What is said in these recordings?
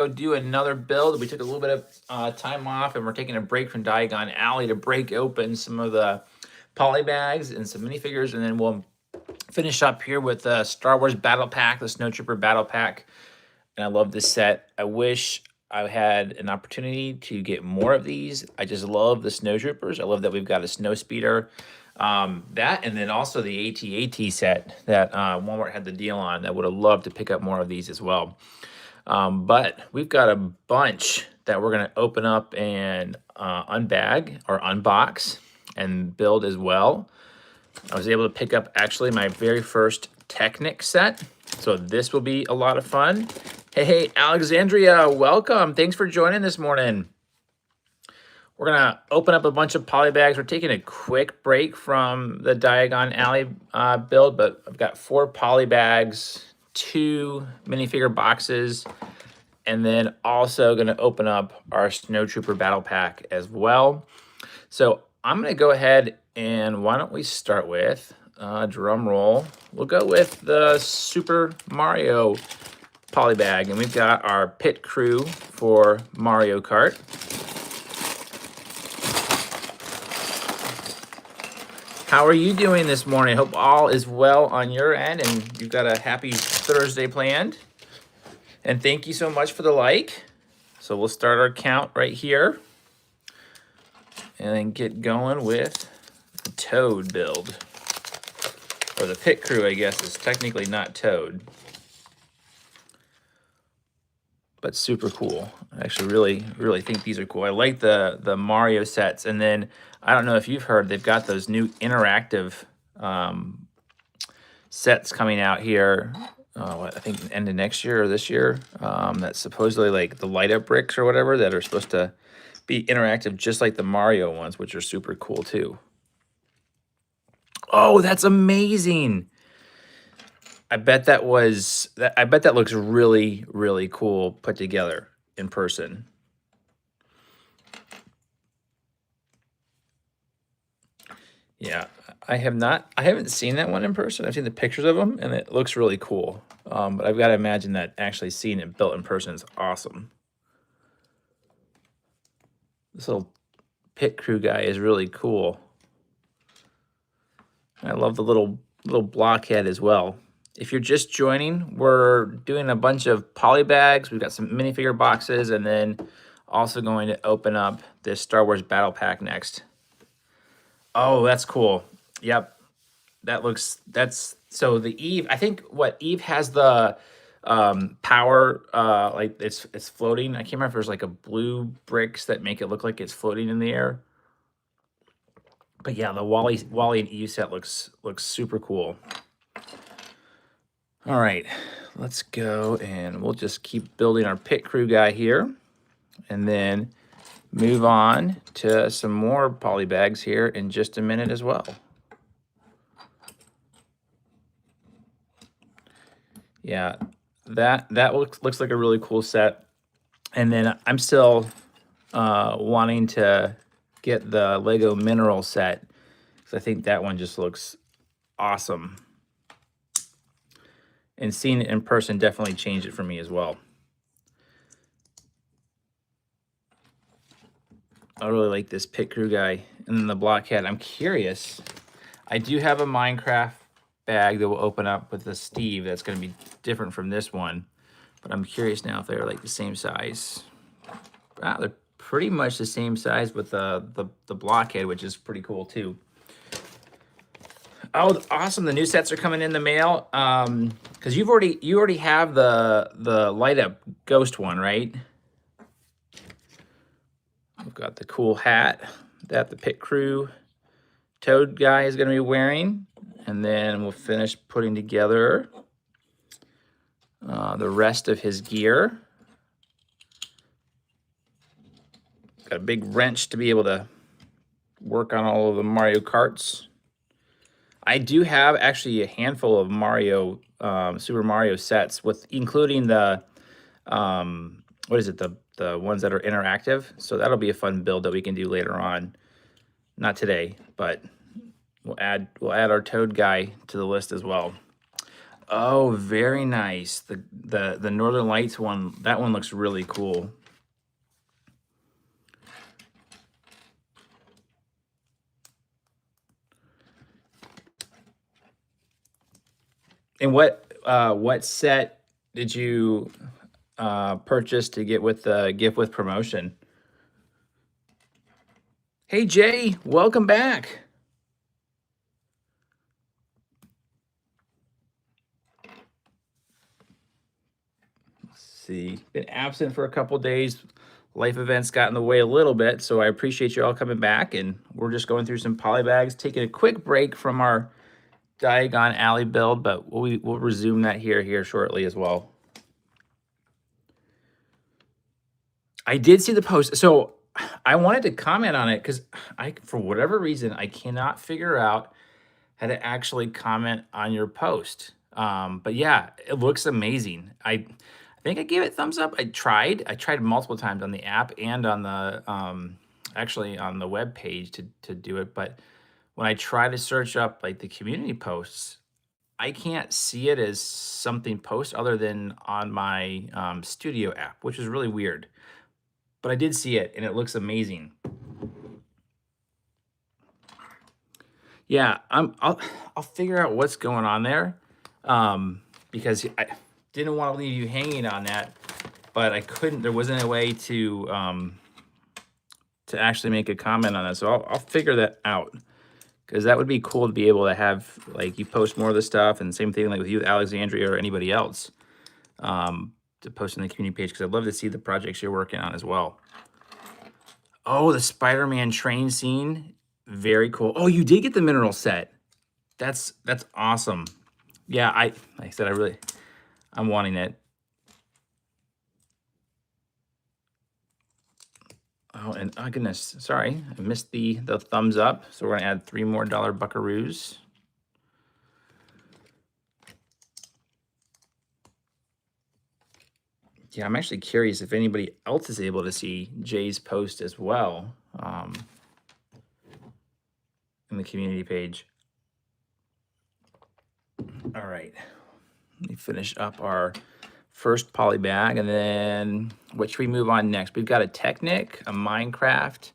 go do another build. We took a little bit of time off, and we're taking a break from Diagon Alley to break open some of the polybags and some minifigures, and then we'll finish up here with the Star Wars Battle Pack, the Snowtrooper Battle Pack. And I love this set. I wish I had an opportunity to get more of these. I just love the Snowtroopers. I love that we've got a Snowspeeder. That, and then also the AT-AT set that Walmart had the deal on. I would have loved to pick up more of these as well. But we've got a bunch that we're going to open up and unbag or unbox and build as well. I was able to pick up actually my very first Technic set, so this will be a lot of fun. Hey, Alexandria, welcome. Thanks for joining this morning. We're going to open up a bunch of polybags. We're taking a quick break from the Diagon Alley build, but I've got 4 polybags, 2 minifigure boxes, and then also going to open up our Snowtrooper Battle Pack as well. So I'm going to go ahead and why don't we start with, drum roll, we'll go with the Super Mario polybag, and we've got our pit crew for Mario Kart. How are you doing this morning? Hope all is well on your end and you've got a happy Thursday planned. And thank you so much for the like. So we'll start our count right here and then get going with the Toad build. Or the pit crew, I guess, is technically not Toad. But super cool. I actually really think these are cool. I like the Mario sets. And then, I don't know if you've heard, they've got those new interactive sets coming out here. I think end of next year or this year. That's supposedly like the light up bricks or whatever that are supposed to be interactive just like the Mario ones, which are super cool too. Oh, that's amazing. I bet that looks really, really cool put together in person. Yeah, I haven't seen that one in person. I've seen the pictures of them and it looks really cool. But I've got to imagine that actually seeing it built in person is awesome. This little pit crew guy is really cool. I love the little blockhead as well. If you're just joining, we're doing a bunch of polybags. We've got some minifigure boxes, and then also going to open up this Star Wars Battle Pack next. Oh, that's cool. Yep. So the Eve, I think what Eve has the power, like it's floating. I can't remember if there's like a blue bricks that make it look like it's floating in the air. But yeah, the Wally and Eve set looks super cool. All right, let's go and we'll just keep building our pit crew guy here and then move on to some more polybags here in just a minute as well. Yeah, that looks like a really cool set. And then I'm still wanting to get the Lego Mineral set because I think that one just looks awesome. And seeing it in person definitely changed it for me as well. I really like this pit crew guy. And then the blockhead, I'm curious. I do have a Minecraft bag that will open up with the Steve that's going to be different from this one. But I'm curious now if they're like the same size. Wow, they're pretty much the same size with the blockhead, which is pretty cool too. Oh, awesome! The new sets are coming in the mail. Because you already have the light up ghost one, right? We've got the cool hat that the pit crew Toad guy is going to be wearing, and then we'll finish putting together the rest of his gear. Got a big wrench to be able to work on all of the Mario Karts. I do have actually a handful of Super Mario sets with including the what is it, the ones that are interactive. So that'll be a fun build that we can do later on. Not today, but we'll add our Toad guy to the list as well. Oh, very nice. The Northern Lights one, that one looks really cool. And what set did you purchase to get with the gift with promotion? Hey Jay, welcome back. Let's see, been absent for a couple days. Life events got in the way a little bit, so I appreciate you all coming back. And we're just going through some polybags, taking a quick break from our Diagon Alley build, but we'll resume that here shortly as well. I did see the post, so I wanted to comment on it because for whatever reason, I cannot figure out how to actually comment on your post. But yeah, it looks amazing. I think I gave it thumbs up. I tried multiple times on the app and on the actually on the web page to do it, but when I try to search up like the community posts, I can't see it as something post other than on my studio app, which is really weird. But I did see it and it looks amazing. Yeah, I'll figure out what's going on there, because I didn't want to leave you hanging on that, but I couldn't. There wasn't a way to actually make a comment on that, so I'll figure that out, because that would be cool to be able to have, like, you post more of the stuff, and same thing like with you, Alexandria, or anybody else, to post on the community page, because I'd love to see the projects you're working on as well. Oh, the Spider-Man train scene. Very cool. Oh, you did get the mineral set. That's awesome. Yeah, like I said, I'm wanting it. Oh, and oh goodness, sorry, I missed the thumbs up. So we're gonna add 3 more dollar buckaroos. Yeah, I'm actually curious if anybody else is able to see Jay's post as well, in the community page. All right, let me finish up our first poly bag, and then what should we move on next? We've got a Technic, a Minecraft.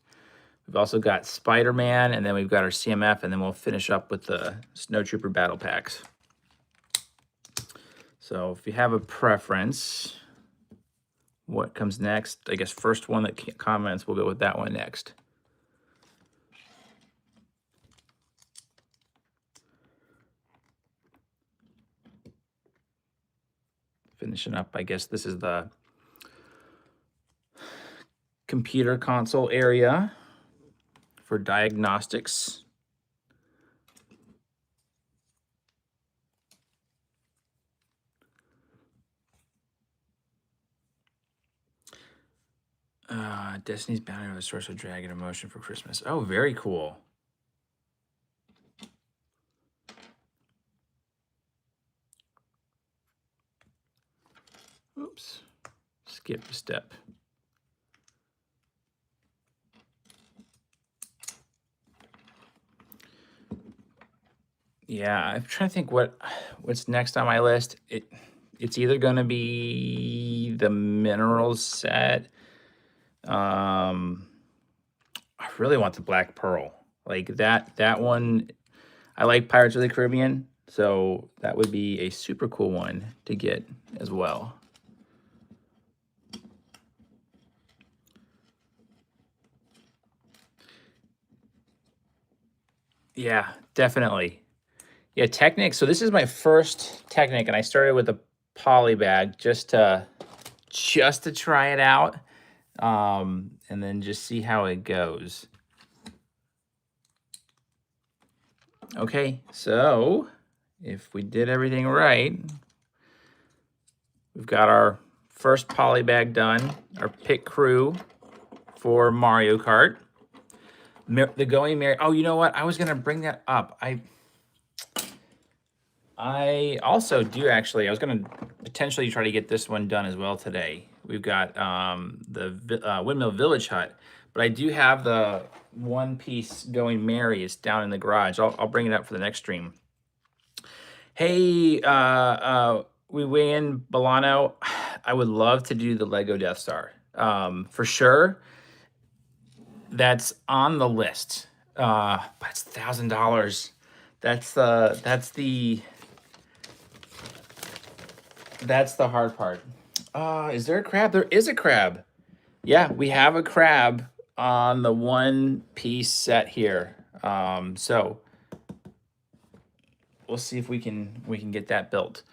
We've also got Spider-Man, and then we've got our CMF, and then we'll finish up with the Snowtrooper battle packs. So if you have a preference, what comes next? I guess first one that comments, we'll go with that one next. Finishing up, I guess this is the computer console area for diagnostics. Destiny's Bounty or the Source of Dragon Emotion for Christmas. Oh, very cool. Oops, skip a step. Yeah, I'm trying to think what's next on my list. It's either going to be the minerals set. I really want the Black Pearl. Like that one. I like Pirates of the Caribbean, so that would be a super cool one to get as well. Yeah, definitely. Yeah, Technic. So this is my first Technic, and I started with a poly bag just to try it out, and then just see how it goes. Okay, so if we did everything right, we've got our first poly bag done, our pit crew for Mario Kart. The Going Merry. Oh, you know what? I was gonna bring that up. I also do actually. I was gonna potentially try to get this one done as well today. We've got the Windmill Village Hut, but I do have the one piece Going Merry. It's down in the garage. I'll bring it up for the next stream. Hey, we weigh in Bolano. I would love to do the Lego Death Star. For sure. That's on the list. But it's $1,000. That's the hard part. Is there a crab? There is a crab. Yeah, we have a crab on the one piece set here. So we'll see if we can get that built.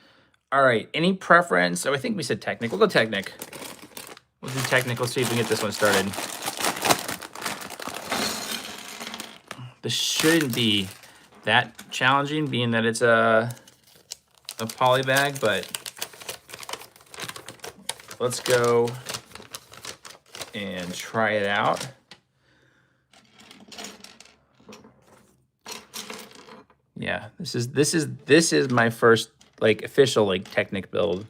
All right. Any preference? Oh, I think we said Technic. We'll go Technic. We'll do Technic. Let's see if we can get this one started. This shouldn't be that challenging, being that it's a poly bag, but let's go and try it out. Yeah, this is my first like official like Technic build.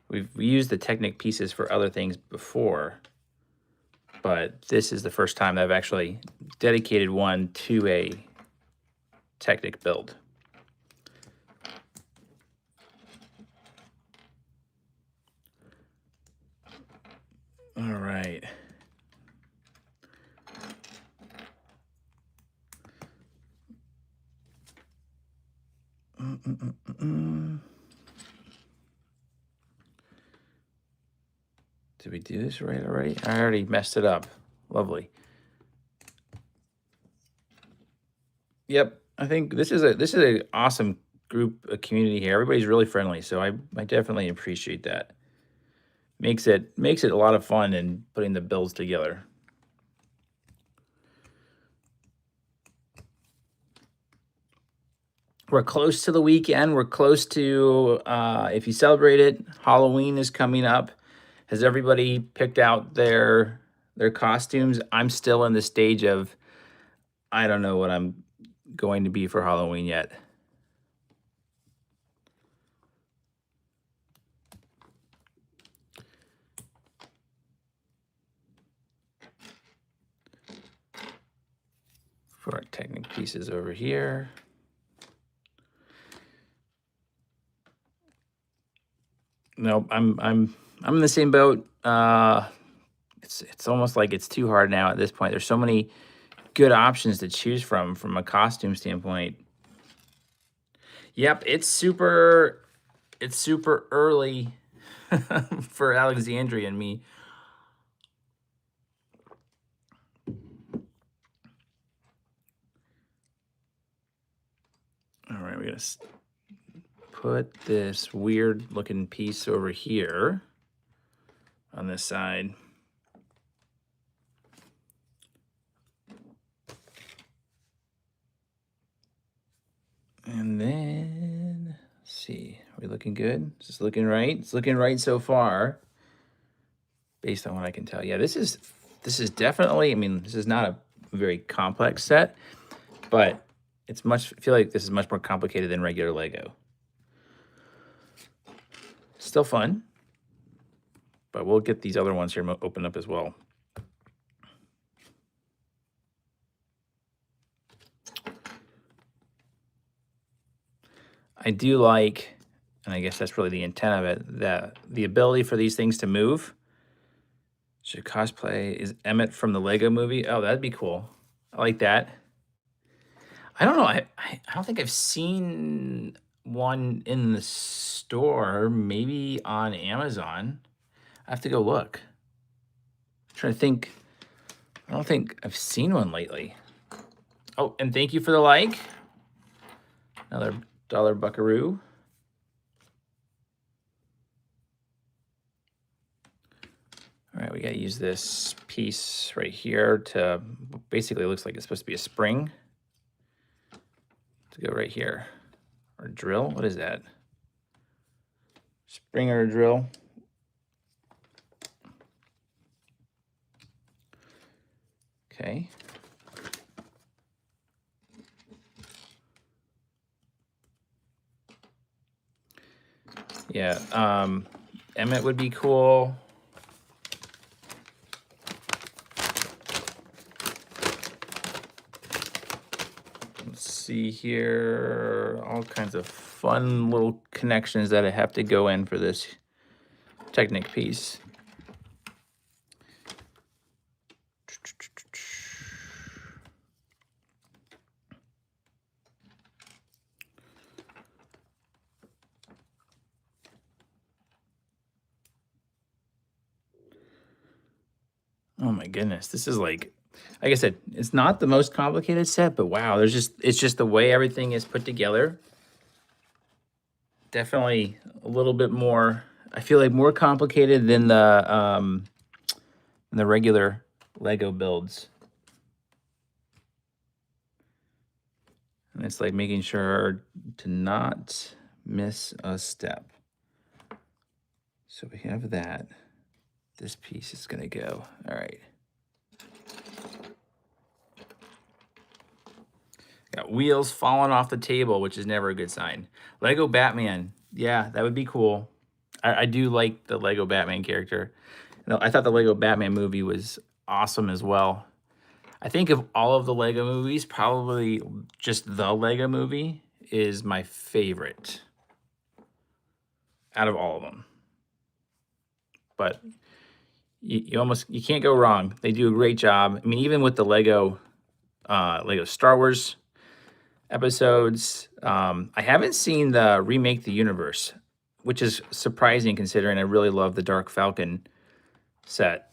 We used the Technic pieces for other things before, but this is the first time that I've actually dedicated one to a Technic build. All right. Did we do this right already? I already messed it up. Lovely. Yep, I think this is an awesome group, a community here. Everybody's really friendly, so I definitely appreciate that. Makes it a lot of fun in putting the builds together. We're close to the weekend. We're close to, if you celebrate it, Halloween is coming up. Has everybody picked out their costumes? I'm still in the stage of, I don't know what I'm going to be for Halloween yet. For our Technic pieces over here. Nope, I'm in the same boat. It's almost like it's too hard now at this point. There's so many good options to choose from a costume standpoint. Yep, it's super early for Alexandria and me. All right, we're gonna put this weird looking piece over here on this side. And then, let's see, are we looking good? Is this looking right? It's looking right so far, based on what I can tell. Yeah, this is definitely, I mean, this is not a very complex set, but it's much, I feel like this is much more complicated than regular Lego. Still fun, but we'll get these other ones here open up as well. I do like, and I guess that's really the intent of it, that the ability for these things to move. Should cosplay is Emmett from the Lego movie. Oh, that'd be cool. I like that. I don't know. I don't think I've seen one in the store. Maybe on Amazon. I have to go look. I'm trying to think. I don't think I've seen one lately. Oh, and thank you for the like. Another dollar buckaroo. All right, we got to use this piece right here to, basically it looks like it's supposed to be a spring. To go right here. Or drill, what is that? Spring or a drill? Okay. Yeah, Emmett would be cool. Let's see here, all kinds of fun little connections that have to go in for this Technic piece. Oh my goodness, this is like I said, it's not the most complicated set, but wow, it's just the way everything is put together. Definitely a little bit more, I feel like more complicated than the regular Lego builds. And it's like making sure to not miss a step. So we have that. This piece is gonna go, all right. Got wheels falling off the table, which is never a good sign. Lego Batman, yeah, that would be cool. I do like the Lego Batman character. I thought the Lego Batman movie was awesome as well. I think of all of the Lego movies, probably just the Lego movie is my favorite out of all of them. But you can't go wrong. They do a great job. I mean, even with the Lego Star Wars episodes, I haven't seen the Remake the Universe, which is surprising considering I really love the Dark Falcon set.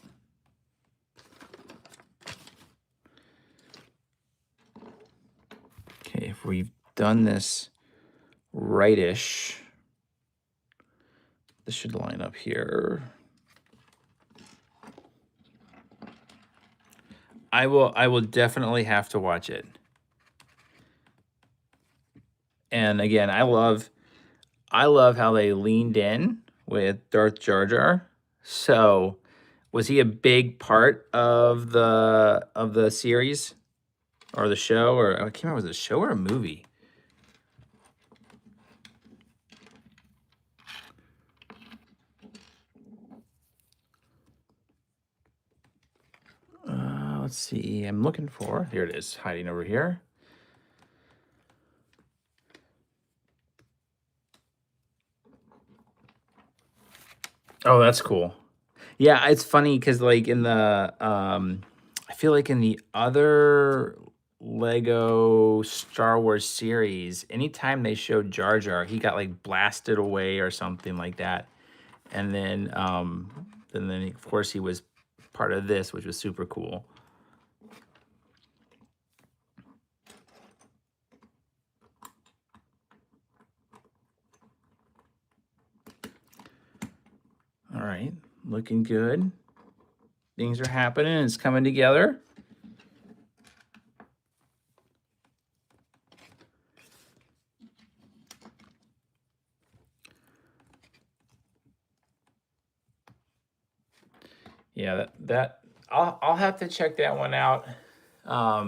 Okay, if we've done this rightish, this should line up here. I will definitely have to watch it. And again, I love how they leaned in with Darth Jar Jar. So, was he a big part of the series or the show? Or I can't remember, was it a show or a movie? Let's see. I'm looking for. Here it is, hiding over here. Oh, that's cool. Yeah, it's funny because like in the I feel like in the other Lego Star Wars series, anytime they showed Jar Jar, he got like blasted away or something like that. And then of course he was part of this, which was super cool. All right, looking good. Things are happening, it's coming together. Yeah, that I'll have to check that one out. I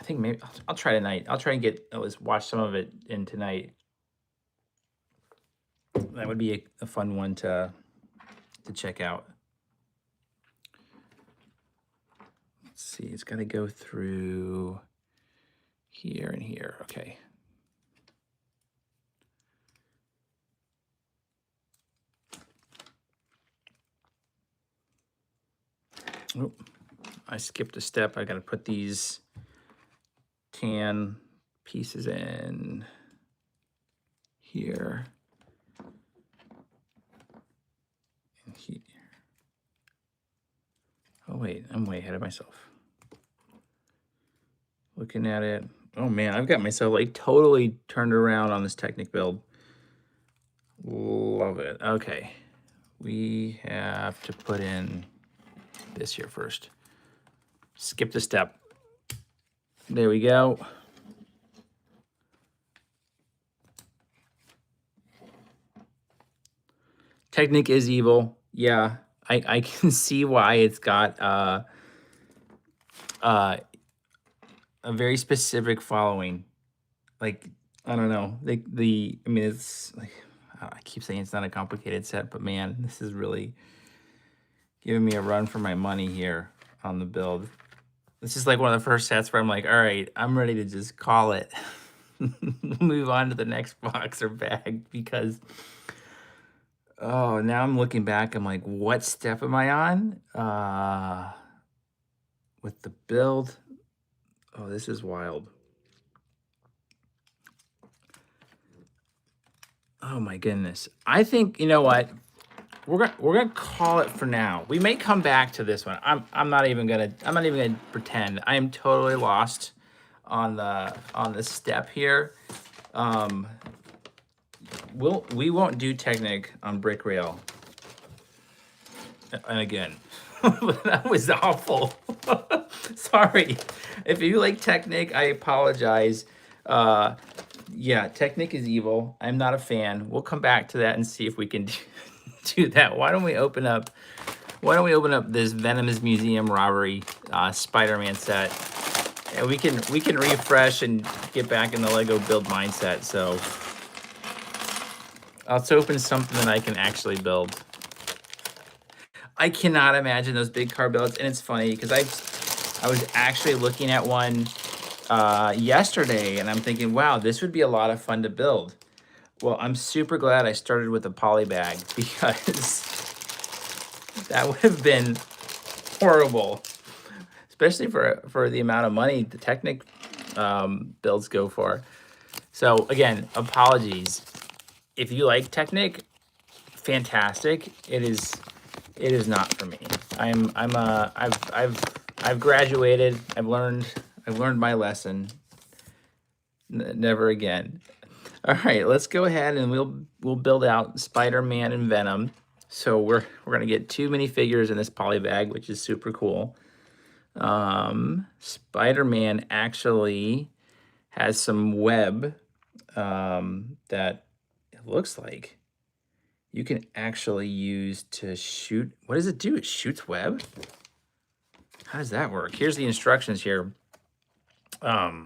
think maybe I'll try tonight. I'll try and at least watch some of it in tonight. That would be a fun one to check out. Let's see, it's got to go through here and here. Okay. Oh, I skipped a step. I got to put these tan pieces in here. And here. Oh, wait, I'm way ahead of myself. Looking at it. Oh, man, I've got myself like totally turned around on this Technic build. Love it. Okay, we have to put in this here first. Skip the step. There we go. Technic is evil. Yeah, I can see why it's got a very specific following. Like, I don't know. I mean, it's like, I keep saying it's not a complicated set, but man, this is really giving me a run for my money here on the build. This is like one of the first sets where I'm like, all right, I'm ready to just call it. Move on to the next box or bag because, oh, now I'm looking back. I'm like, what step am I on? With the build. Oh, this is wild. Oh my goodness. I think, you know what? We're gonna call it for now. We may come back to this one. I'm not even gonna pretend. I am totally lost on the step here. We won't do Technic on BrickRail. And again, that was awful. Sorry. If you like Technic, I apologize. Yeah, Technic is evil. I'm not a fan. We'll come back to that and see if we can do that. Why don't we open up this Venom's Museum Robbery Spider-Man set, and we can refresh and get back in the Lego build mindset. So let's open something that I can actually build. I cannot imagine those big car builds, and it's funny because I was actually looking at one yesterday, and I'm thinking, wow, this would be a lot of fun to build. Well, I'm super glad I started with a Polybag because that would have been horrible, especially for the amount of money the Technic builds go for. So again, apologies. If you like Technic, fantastic. It is not for me. I've graduated. I've learned my lesson. Never again. All right, let's go ahead and we'll build out Spider-Man and Venom. So we're gonna get 2 minifigures in this polybag, which is super cool. Spider-Man actually has some web that it looks like you can actually use to shoot. What does it do? It shoots web? How does that work? Here's the instructions here. Yeah,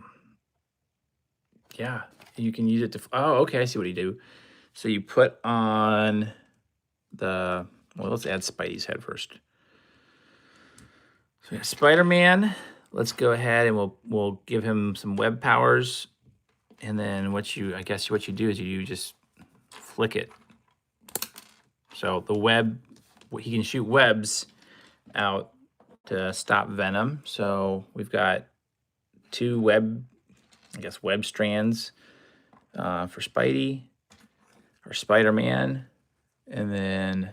you can use it to, oh, okay, I see what you do. So you put on the, well, let's add Spidey's head first. So we have Spider-Man. Let's go ahead and we'll give him some web powers. And then I guess what you do is you just flick it. So the web, he can shoot webs out to stop Venom. So we've got 2 web strands for Spidey or Spider-Man. And then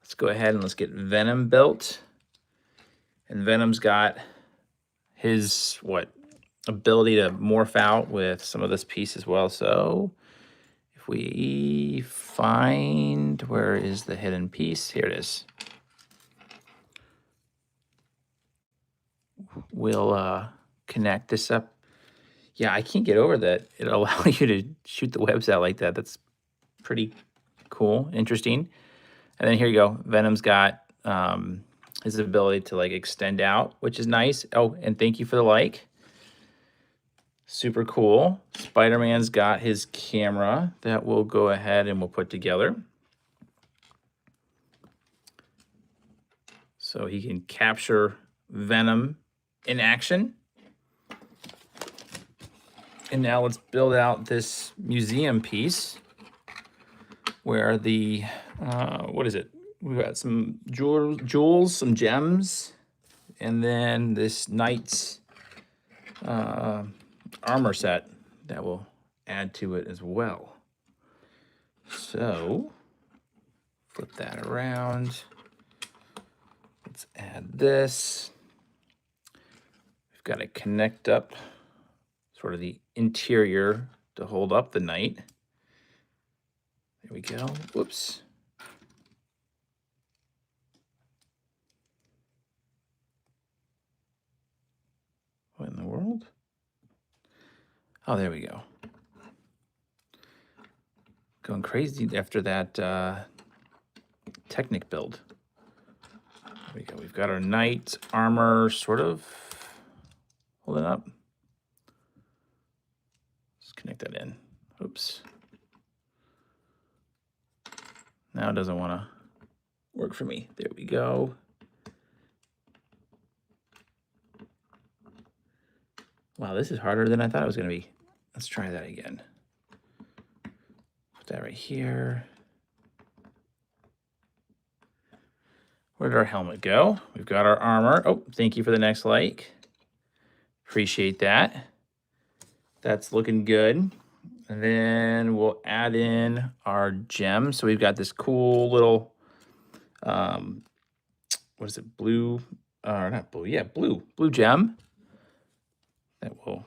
let's go ahead and let's get Venom built. And Venom's got his, ability to morph out with some of this piece as well. So if we find, where is the hidden piece? Here it is. We'll connect this up. Yeah, I can't get over that it'll allow you to shoot the webs out like that. That's pretty cool, interesting. And then here you go. Venom's got his ability to like extend out, which is nice. Oh, and thank you for the like. Super cool. Spider-Man's got his camera that we'll go ahead and we'll put together. So he can capture Venom in action. And now let's build out this museum piece where the, what is it? We've got some jewels, some gems, and then this knight's armor set that will add to it as well. So flip that around. Let's add this. We've got to connect up sort of the interior to hold up the knight. There we go. Whoops. What in the world? Oh, there we go. Going crazy after that Technic build. There we go. We've got our knight armor sort of holding up. Let's connect that in. Oops. Now it doesn't want to work for me. There we go. Wow, this is harder than I thought it was going to be. Let's try that again. Put that right here. Where did our helmet go? We've got our armor. Oh, thank you for the next like. Appreciate that. That's looking good. And then we'll add in our gem. So we've got this cool little, what is it? Blue, not blue. Yeah, blue gem that we'll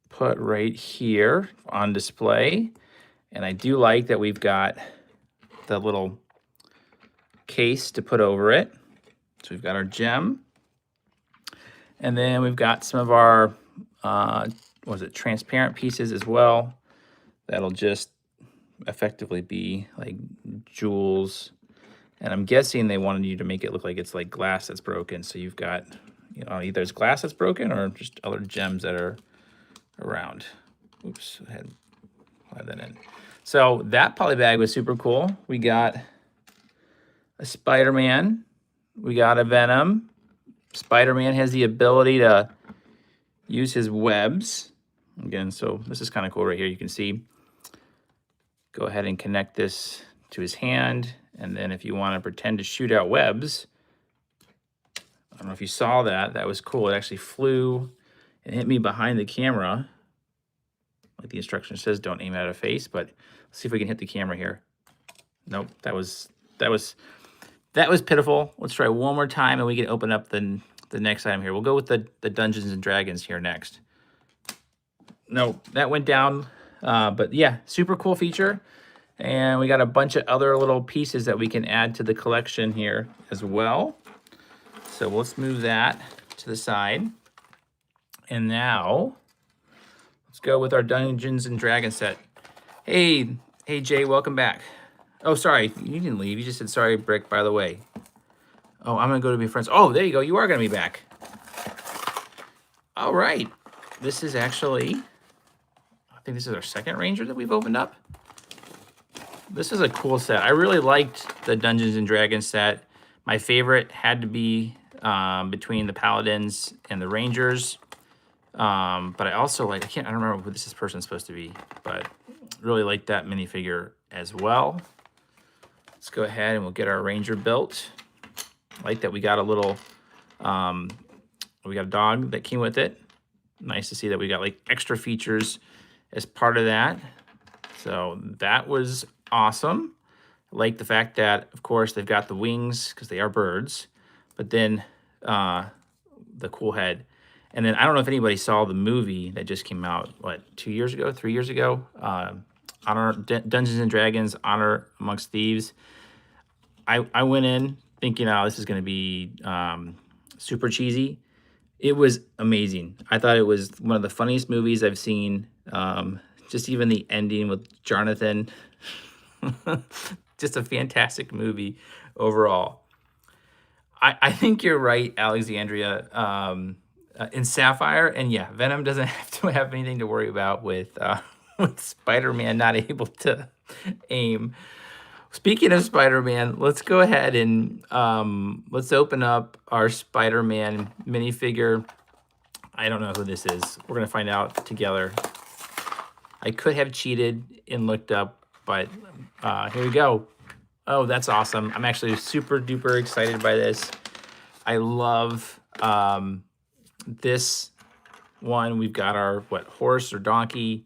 put right here on display. And I do like that we've got the little case to put over it. So we've got our gem. And then we've got some of our, transparent pieces as well. That'll just effectively be like jewels. And I'm guessing they wanted you to make it look like it's like glass that's broken. So you've got, either it's glass that's broken or just other gems that are around. Oops, I had that in. So that polybag was super cool. We got a Spider-Man. We got a Venom. Spider-Man has the ability to use his webs. Again, so this is kind of cool right here. You can see, go ahead and connect this to his hand. And then if you want to pretend to shoot out webs, I don't know if you saw that. That was cool. It actually flew and hit me behind the camera. Like the instruction says, don't aim at a face, but let's see if we can hit the camera here. Nope, that was pitiful. Let's try one more time and we can open up the next item here. We'll go with the Dungeons and Dragons here next. Nope, that went down. But yeah, super cool feature. And we got a bunch of other little pieces that we can add to the collection here as well. So let's move that to the side. And now let's go with our Dungeons and Dragons set. Hey Jay, welcome back. Oh, sorry, you didn't leave. You just said, sorry, Brick, by the way. Oh, I'm gonna go to my friends. Oh, there you go, you are gonna be back. All right, this is actually, I think this is our second Ranger that we've opened up. This is a cool set. I really liked the Dungeons and Dragons set. My favorite had to be between the Paladins and the Rangers. But I also like, I don't remember who this person's supposed to be, but really like that minifigure as well. Let's go ahead and we'll get our Ranger built. I like that we got a little, we got a dog that came with it. Nice to see that we got like extra features as part of that. So that was awesome. I like the fact that, of course, they've got the wings because they are birds, but then the cool head. And then I don't know if anybody saw the movie that just came out, what, 2 years ago, 3 years ago? Dungeons and Dragons, Honor Amongst Thieves. I went in thinking, oh, this is going to be super cheesy. It was amazing. I thought it was one of the funniest movies I've seen. Just even the ending with Jonathan. Just a fantastic movie overall. I think you're right, Alexandria. In Sapphire, and yeah, Venom doesn't have to have anything to worry about with Spider-Man not able to aim. Speaking of Spider-Man, let's go ahead and let's open up our Spider-Man minifigure. I don't know who this is. We're gonna find out together. I could have cheated and looked up, but here we go. Oh, that's awesome. I'm actually super duper excited by this. I love this one. We've got our, horse or donkey.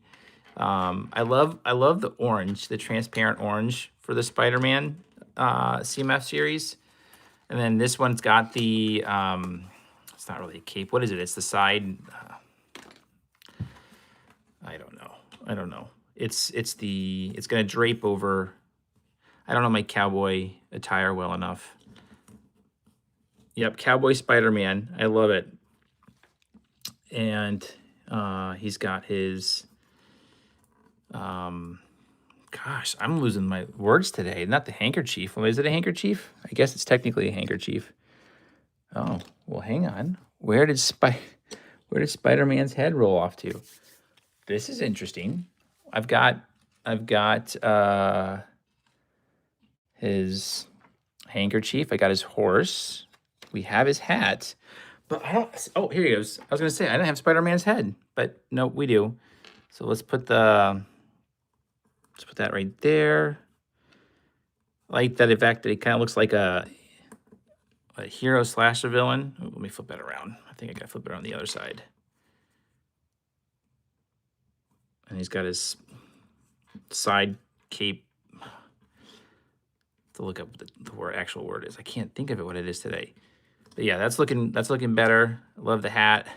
I love the orange, the transparent orange for the Spider-Man CMF series. And then this one's got the, it's not really a cape. What is it? It's the side, I don't know. It's gonna drape over. I don't know my cowboy attire well enough. Yep, Cowboy Spider-Man. I love it. And he's got his, gosh, I'm losing my words today. Not the handkerchief. Is it a handkerchief? I guess it's technically a handkerchief. Oh, well, hang on. Where did Spider-Man's head roll off to? This is interesting. I've got his handkerchief. I got his horse. We have his hat. But I don't. Oh, here he goes. I was gonna say I don't have Spider-Man's head, but no, we do. So let's put that right there. I like that effect that he kind of looks like a hero slash a villain. Ooh, let me flip that around. I think I gotta flip it on the other side. And he's got his side cape. To look up the actual word is. I can't think of it what it is today. But yeah, that's looking better. I love the hat.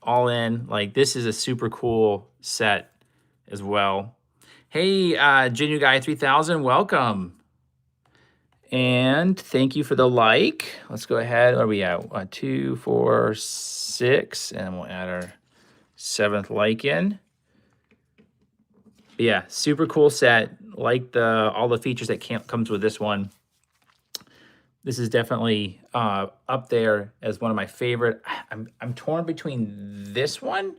All in. Like, this is a super cool set as well. Hey, Genu Guy 3000, welcome. And thank you for the like. Let's go ahead. What are we at? 2, 4, 6, and we'll add our 7th like in. But yeah, super cool set. Like all the features that comes with this one. This is definitely up there as one of my favorite. I'm torn between this one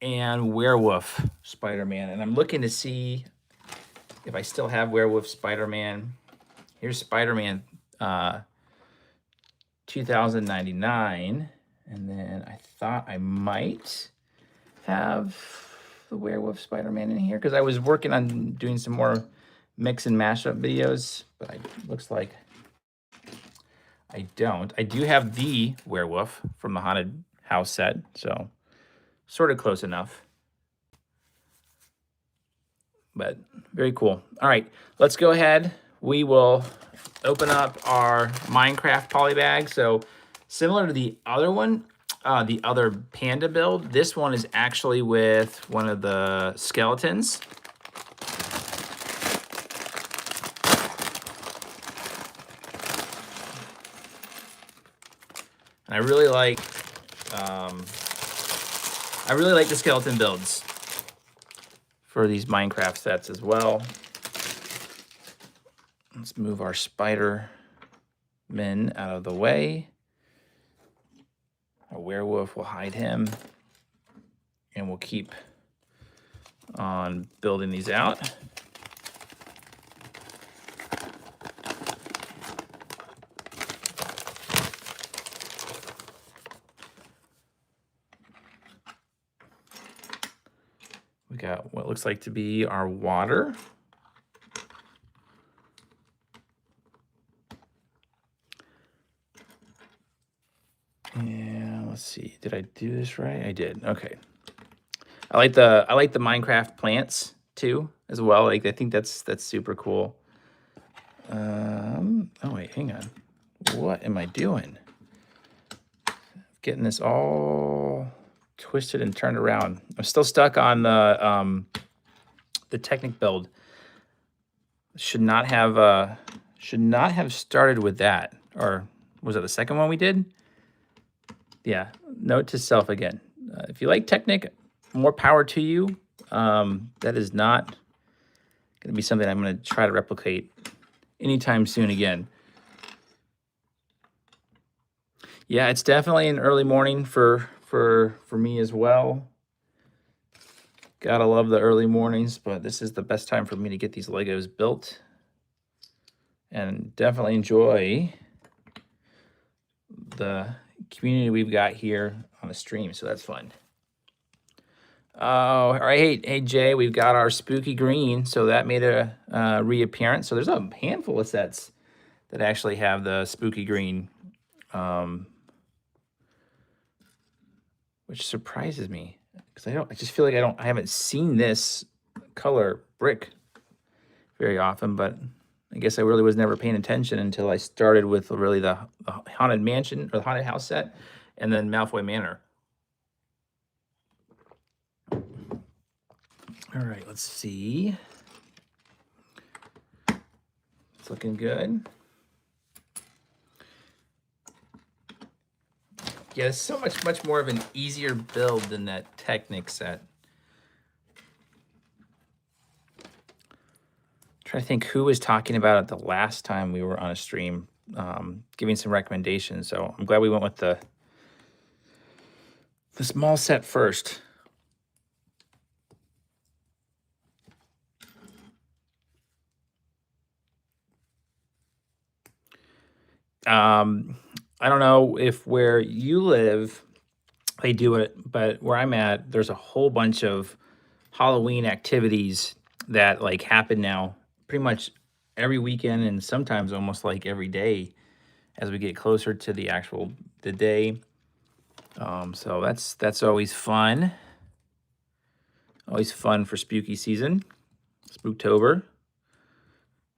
and Werewolf Spider-Man, and I'm looking to see if I still have Werewolf Spider-Man. Here's Spider-Man 2099, and then I thought I might have the Werewolf Spider-Man in here because I was working on doing some more mix and mashup videos, but it looks like I don't. I do have the Werewolf from the Haunted House set, so sort of close enough. But very cool. All right, let's go ahead. We will open up our Minecraft polybag. So similar to the other one, the other panda build, this one is actually with one of the skeletons. And I really like the skeleton builds for these Minecraft sets as well. Let's move our Spider-Man out of the way. Our werewolf will hide him. And we'll keep on building these out. We got what looks like to be our water. And let's see, did I do this right? I did. Okay. I like the Minecraft plants too as well. Like, I think that's super cool. Oh wait, hang on. What am I doing? Getting this all twisted and turned around. I'm still stuck on the Technic build. Should not have started with that. Or was it the second one we did? Yeah, note to self again. If you like Technic, more power to you. That is not going to be something I'm going to try to replicate anytime soon again. Yeah, it's definitely an early morning for me as well. Gotta love the early mornings, but this is the best time for me to get these Legos built. And definitely enjoy the community we've got here on the stream, so that's fun. Oh, all right, hey Jay, we've got our spooky green, so that made a reappearance. So there's a handful of sets that actually have the spooky green, which surprises me because I just feel like I haven't seen this color brick very often, but I guess I really was never paying attention until I started with really the Haunted Mansion or the Haunted House set, and then Malfoy Manor. All right, let's see. It's looking good. Yeah, it's so much more of an easier build than that Technic set. Trying to think who was talking about it the last time we were on a stream, giving some recommendations. So I'm glad we went with the small set first. I don't know if where you live they do it, but where I'm at, there's a whole bunch of Halloween activities that like happen now pretty much every weekend and sometimes almost like every day as we get closer to the day. So that's always fun. Always fun for spooky season, Spooktober.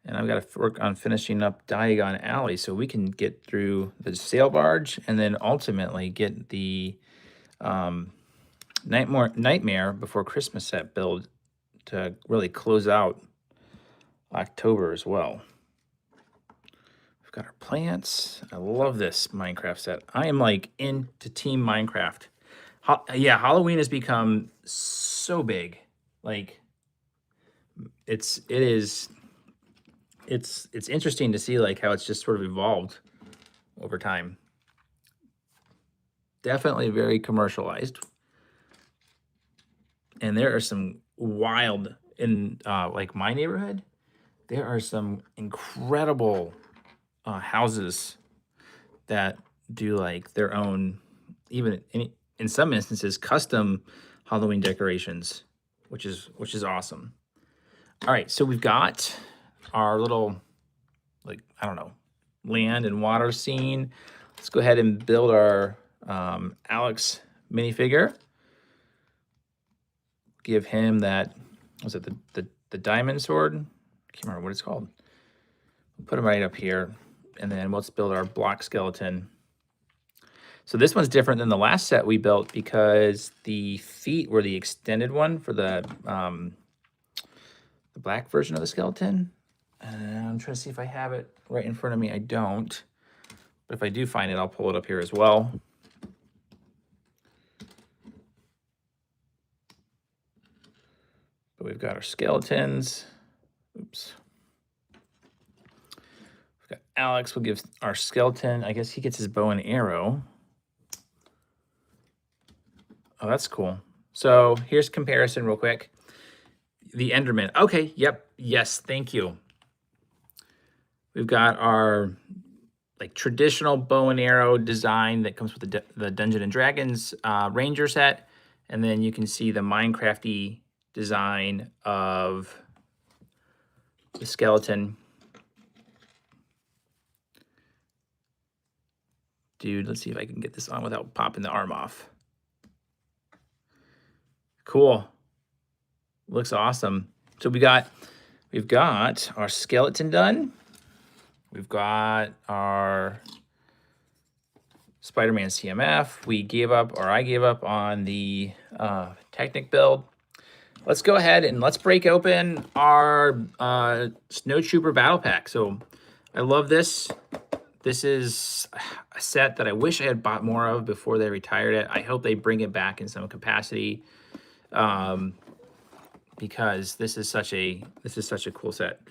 And I've got to work on finishing up Diagon Alley so we can get through the sail barge and then ultimately get the Nightmare Before Christmas set build to really close out October as well. We've got our plants. I love this Minecraft set. I am like into Team Minecraft. Yeah, Halloween has become so big. Like it's interesting to see like how it's just sort of evolved over time. Definitely very commercialized. And there are some wild in like my neighborhood. There are some incredible houses that do like their own, even in some instances, custom Halloween decorations, which is awesome. All right, so we've got our little, like, I don't know, land and water scene. Let's go ahead and build our Alex minifigure. Give him that, was it the diamond sword? I can't remember what it's called. We'll put him right up here, and then let's build our block skeleton. So this one's different than the last set we built because the feet were the extended one for the black version of the skeleton. I'm trying to see if I have it right in front of me. I don't. But if I do find it, I'll pull it up here as well. But we've got our skeletons. Oops. We've got Alex. We'll give our skeleton, I guess he gets his bow and arrow. Oh, that's cool. So here's comparison real quick. The Enderman. Okay, yep, yes, thank you. We've got our like traditional bow and arrow design that comes with the Dungeons and Dragons Ranger set. And then you can see the Minecrafty design of the skeleton. Dude, let's see if I can get this on without popping the arm off. Cool. Looks awesome. So we've got our skeleton done. We've got our Spider-Man CMF. I gave up on the Technic build. Let's go ahead and let's break open our Snow Trooper Battle Pack. So I love this. This is a set that I wish I had bought more of before they retired it. I hope they bring it back in some capacity. Because this is such a cool set.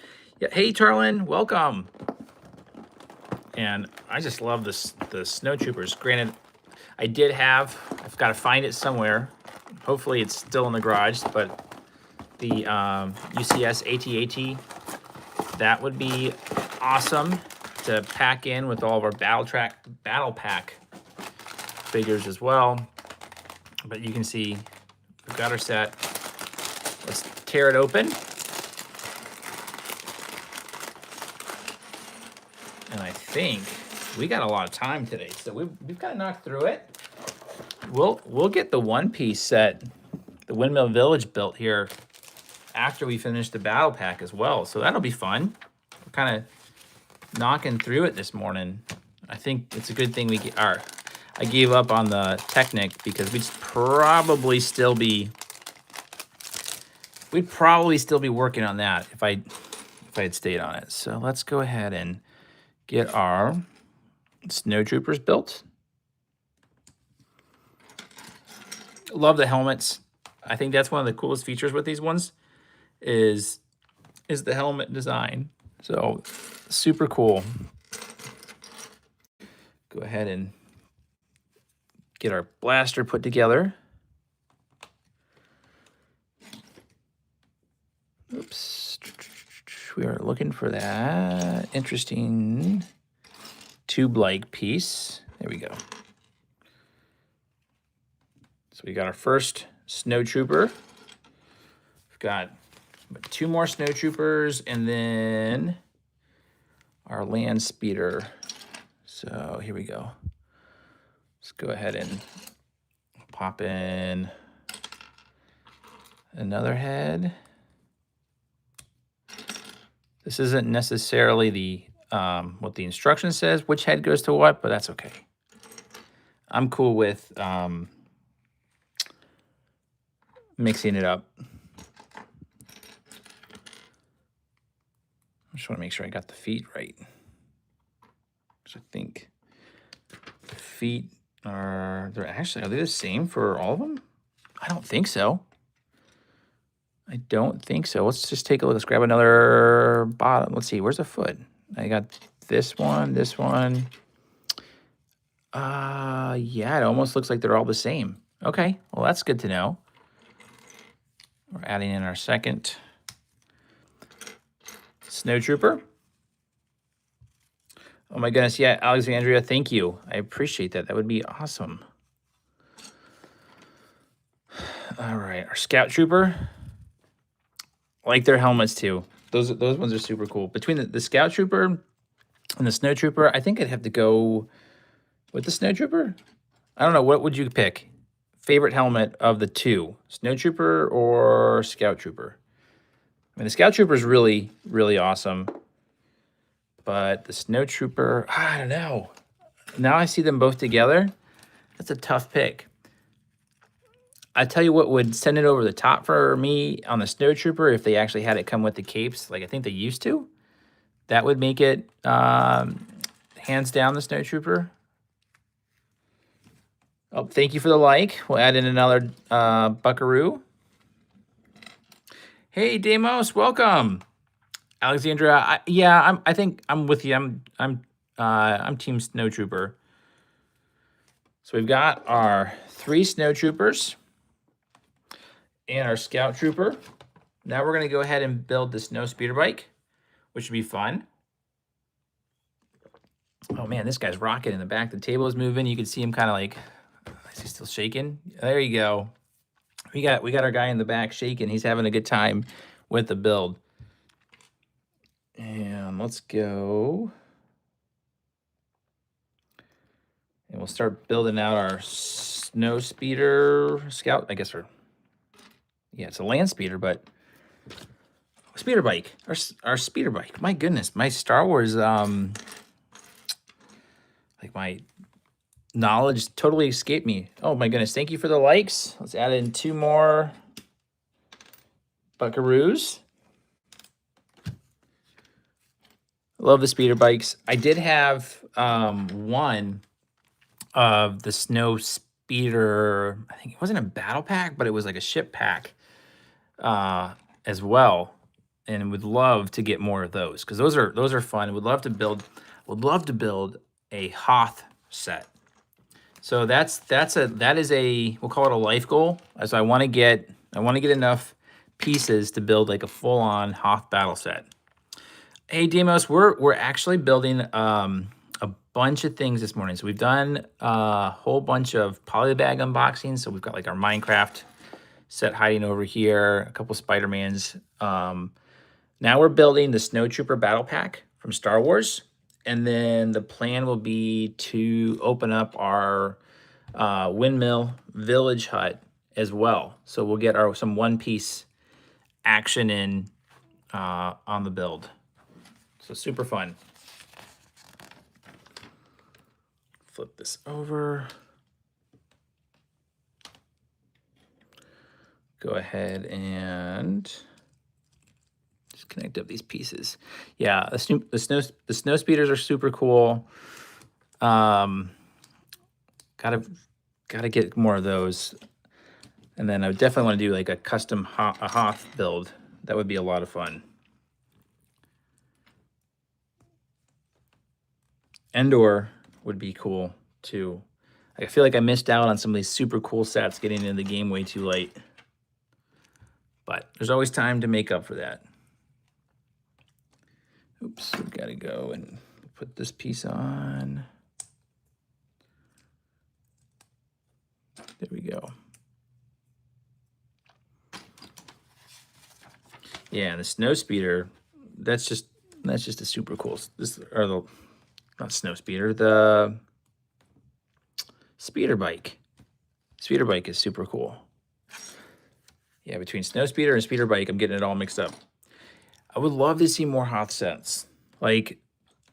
Yeah, hey Tarlin, welcome. And I just love the Snow Troopers. Granted, I've got to find it somewhere. Hopefully it's still in the garage, but the UCS AT-AT, that would be awesome to pack in with all of our battle pack figures as well. But you can see we've got our set. Let's tear it open. And I think we got a lot of time today, so we've got to knock through it. We'll get the One Piece set, the Windmill Village built here after we finish the battle pack as well. So that'll be fun. We're kind of knocking through it this morning. I think it's a good thing I gave up on the Technic because we'd probably still be working on that if I had stayed on it. So let's go ahead and get our Snow Troopers built. Love the helmets. I think that's one of the coolest features with these ones is the helmet design. So super cool. Go ahead and get our blaster put together. Oops. We are looking for that interesting tube-like piece. There we go. So we got our first snow trooper. We've got 2 more snow troopers and then our land speeder. So here we go. Let's go ahead and pop in another head. This isn't necessarily the what the instruction says, which head goes to what, but that's okay. I'm cool with mixing it up. I just want to make sure I got the feet right. So I think the feet are they the same for all of them? I don't think so. I don't think so. Let's just take a look. Let's grab another bottom. Let's see. Where's the foot? I got this one, this one. Yeah, it almost looks like they're all the same. Okay, well, that's good to know. We're adding in our second snow trooper. Oh my goodness, yeah, Alexandria, thank you. I appreciate that. That would be awesome. All right, our scout trooper. I like their helmets too. Those ones are super cool. Between the scout trooper and the snow trooper, I think I'd have to go with the snow trooper. I don't know, what would you pick? Favorite helmet of the 2, snow trooper or scout trooper? I mean, the scout trooper is really, really awesome. But the snow trooper, I don't know. Now I see them both together. That's a tough pick. I tell you what would send it over the top for me on the snow trooper if they actually had it come with the capes, like I think they used to. That would make it hands down the snow trooper. Oh, thank you for the like. We'll add in another buckaroo. Hey, Demos, welcome. Alexandra, I think I'm with you. I'm Team Snow Trooper. So we've got our 3 Snow Troopers and our Scout Trooper. Now we're gonna go ahead and build the Snow Speeder Bike, which would be fun. Oh man, this guy's rocking in the back. The table is moving. You can see him kind of like, is he still shaking? There you go. We got our guy in the back shaking. He's having a good time with the build. And let's go. And we'll start building out our snow speeder scout. I guess yeah, it's a land speeder, but speeder bike. Our speeder bike. My goodness, my Star Wars like my knowledge totally escaped me. Oh my goodness, thank you for the likes. Let's add in 2 more buckaroos. Love the speeder bikes. I did have one of the snow speeder. I think it wasn't a battle pack, but it was like a ship pack as well. And would love to get more of those because those are fun. Would love to build a Hoth set. So that is a, we'll call it a life goal. So I want to get enough pieces to build like a full-on Hoth battle set. Hey Demos, we're actually building a bunch of things this morning. So we've done a whole bunch of polybag unboxings. So we've got like our Minecraft set hiding over here, a couple Spider-Mans. Now we're building the Snow Trooper Battle Pack from Star Wars. And then the plan will be to open up our Windmill Village Hut as well. So we'll get some one-piece action in on the build. So super fun. Flip this over. Go ahead and just connect up these pieces. Yeah, the snow speeders are super cool. Gotta get more of those. And then I definitely want to do like a custom Hoth build. That would be a lot of fun. Endor would be cool too. I feel like I missed out on some of these super cool sets getting into the game way too late. But there's always time to make up for that. Oops, we've got to go and put this piece on. There we go. Yeah, the snow speeder, that's just a super cool. This or the not snow speeder, the speeder bike. Speeder bike is super cool. Yeah, between snow speeder and speeder bike, I'm getting it all mixed up. I would love to see more Hoth sets. Like,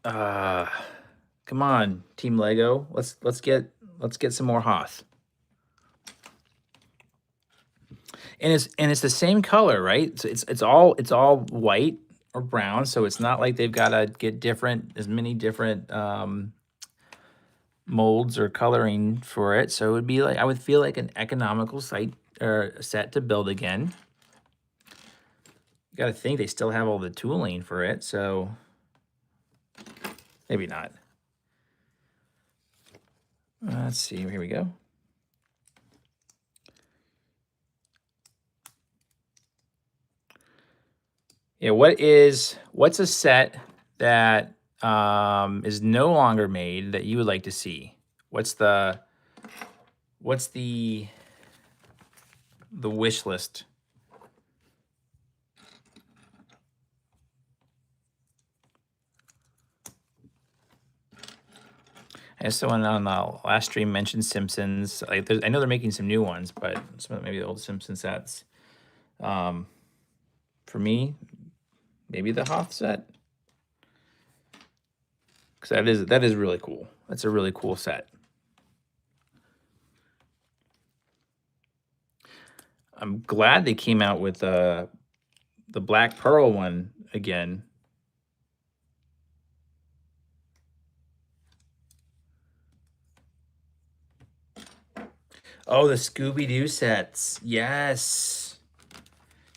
come on, Team Lego. Let's get some more Hoth. And it's the same color, right? So it's all white or brown, so it's not like they've got to get as many different molds or coloring for it. So it would be like, I would feel like an economical site or set to build again. You got to think they still have all the tooling for it, so maybe not. Let's see, here we go. Yeah, what's a set that is no longer made that you would like to see? What's the wish list? I know someone on the last stream mentioned Simpsons. I know they're making some new ones, but maybe the old Simpson sets. For me, maybe the Hoth set, because that is really cool. That's a really cool set. I'm glad they came out with the Black Pearl one again. Oh, the Scooby-Doo sets. Yes.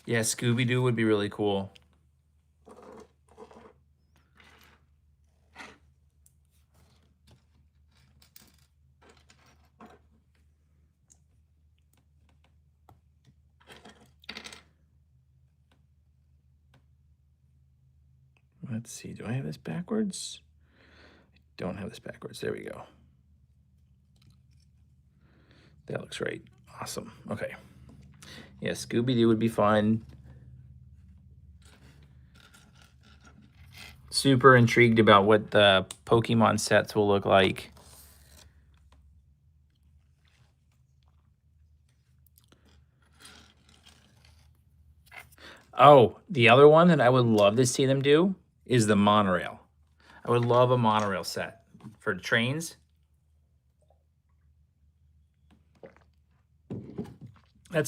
Yeah, Scooby-Doo would be really cool. Let's see. Do I have this backwards? I don't have this backwards. There we go. That looks right. Awesome. Okay. Yeah, Scooby-Doo would be fun. Super intrigued about what the Pokemon sets will look like. Oh, the other one that I would love to see them do is the monorail. I would love a monorail set for trains.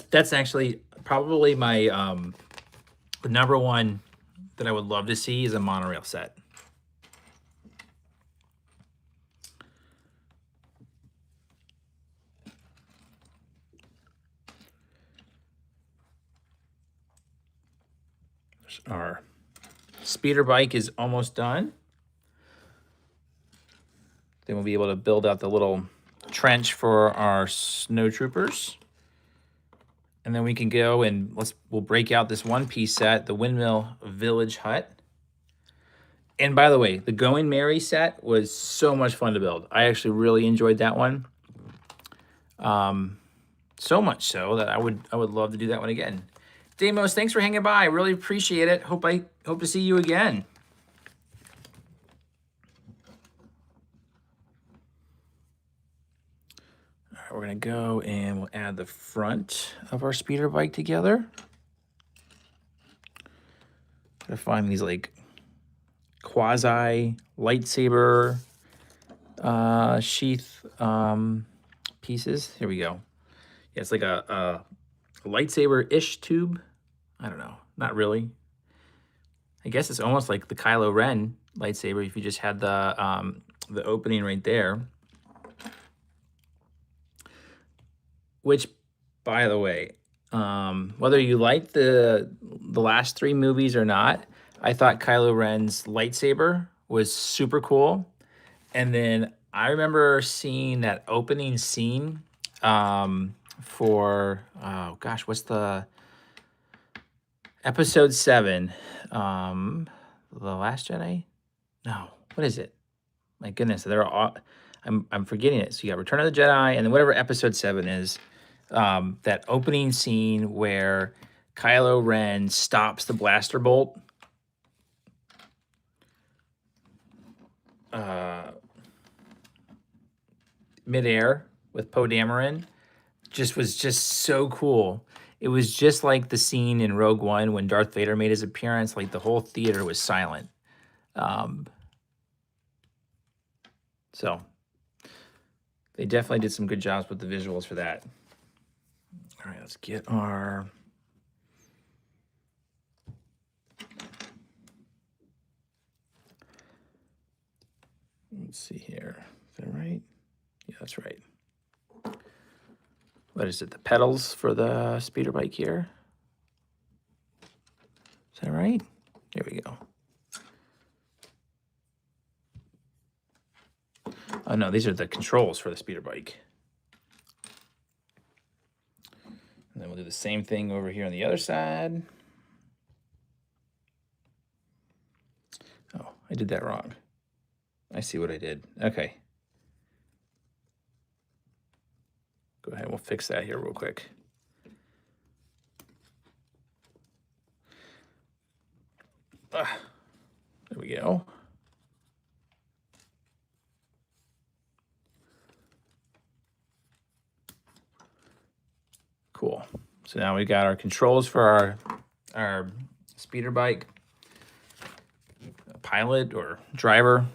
That's actually probably my the number one that I would love to see is a monorail set. Our speeder bike is almost done. Then we'll be able to build out the little trench for our snow troopers. And then we can go and we'll break out this one-piece set, the Windmill Village Hut. And by the way, the Going Merry set was so much fun to build. I actually really enjoyed that one. So much so that I would love to do that one again. Damos, thanks for hanging by. I really appreciate it. Hope to see you again. All right, we're gonna go and we'll add the front of our speeder bike together. Gotta find these like quasi lightsaber sheath pieces. Here we go. Yeah, it's like a lightsaber-ish tube. I don't know, not really. I guess it's almost like the Kylo Ren lightsaber if you just had the opening right there. Which, by the way, whether you like the last three movies or not, I thought Kylo Ren's lightsaber was super cool. And then I remember seeing that opening scene for, oh gosh, what's the Episode 7, The Last Jedi? No, what is it? My goodness, they're all. I'm forgetting it. So you got Return of the Jedi, and then whatever Episode 7 is, that opening scene where Kylo Ren stops the blaster bolt. Midair with Poe Dameron was just so cool. It was just like the scene in Rogue One when Darth Vader made his appearance. Like the whole theater was silent. So they definitely did some good jobs with the visuals for that. All right, let's get our. Let's see here. Is that right? Yeah, that's right. What is it? The pedals for the speeder bike here. Is that right? There we go. Oh no, these are the controls for the speeder bike. And then we'll do the same thing over here on the other side. Oh, I did that wrong. I see what I did. Okay. Go ahead, we'll fix that here real quick. There we go. Cool. So now we got our controls for our speeder bike. A pilot or driver,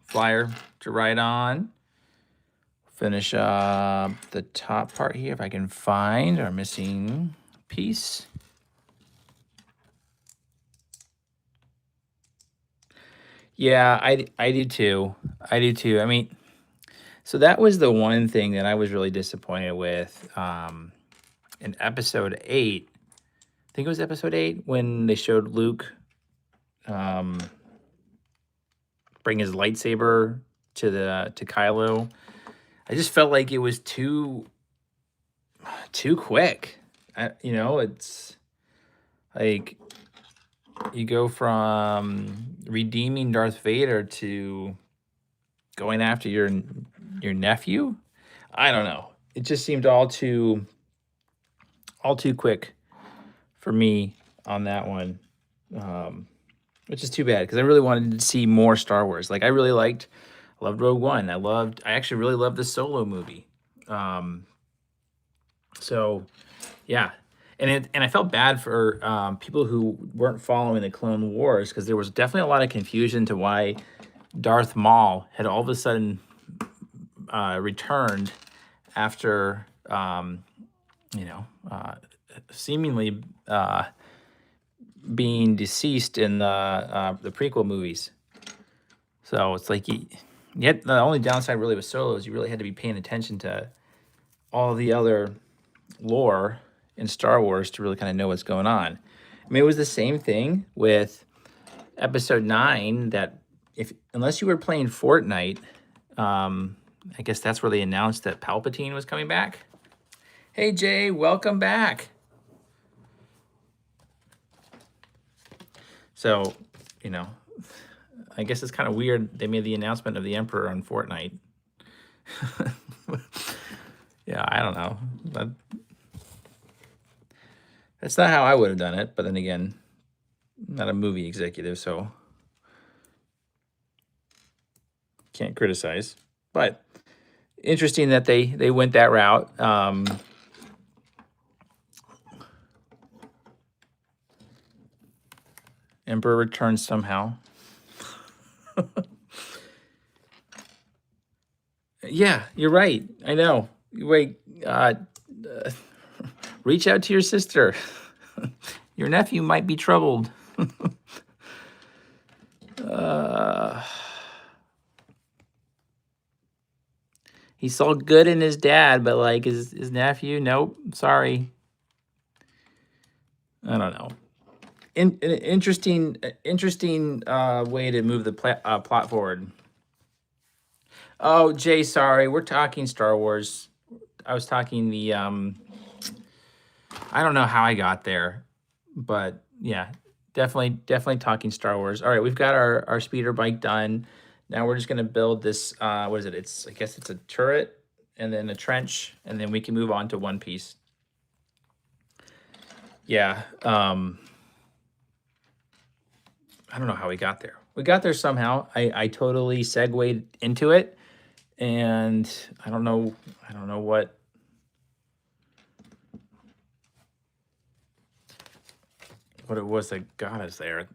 flyer to ride on. Finish up the top part here if I can find our missing piece. Yeah, I do too. I do too. I mean, so that was the one thing that I was really disappointed with in episode 8. I think it was episode 8 when they showed Luke bring his lightsaber to Kylo. I just felt like it was too quick. It's like you go from redeeming Darth Vader to going after your nephew. I don't know. It just seemed all too quick for me on that one, which is too bad because I really wanted to see more Star Wars. Like I loved Rogue One. I actually really loved the Solo movie. So yeah. And I felt bad for people who weren't following the Clone Wars because there was definitely a lot of confusion to why Darth Maul had all of a sudden returned after, seemingly being deceased in the prequel movies. So it's like yet the only downside really with Solo is you really had to be paying attention to all the other lore in Star Wars to really kind of know what's going on. I mean, it was the same thing with Episode 9 that unless you were playing Fortnite, I guess that's where they announced that Palpatine was coming back. Hey, Jay, welcome back. So, I guess it's kind of weird they made the announcement of the Emperor on Fortnite. Yeah, I don't know. That's not how I would have done it, but then again, I'm not a movie executive, so can't criticize. But interesting that they went that route. Emperor returns somehow. Yeah, you're right. I know. Wait, reach out to your sister. Your nephew might be troubled. He saw good in his dad, but like his nephew, nope, sorry. I don't know. An interesting way to move the plot forward. Oh, Jay, sorry, we're talking Star Wars. I was talking the I don't know how I got there, but yeah, definitely talking Star Wars. All right, we've got our speeder bike done. Now we're just gonna build this, what is it? I guess it's a turret and then a trench, and then we can move on to one piece. Yeah, I don't know how we got there. We got there somehow. I totally segued into it, and I don't know what it was that got us there.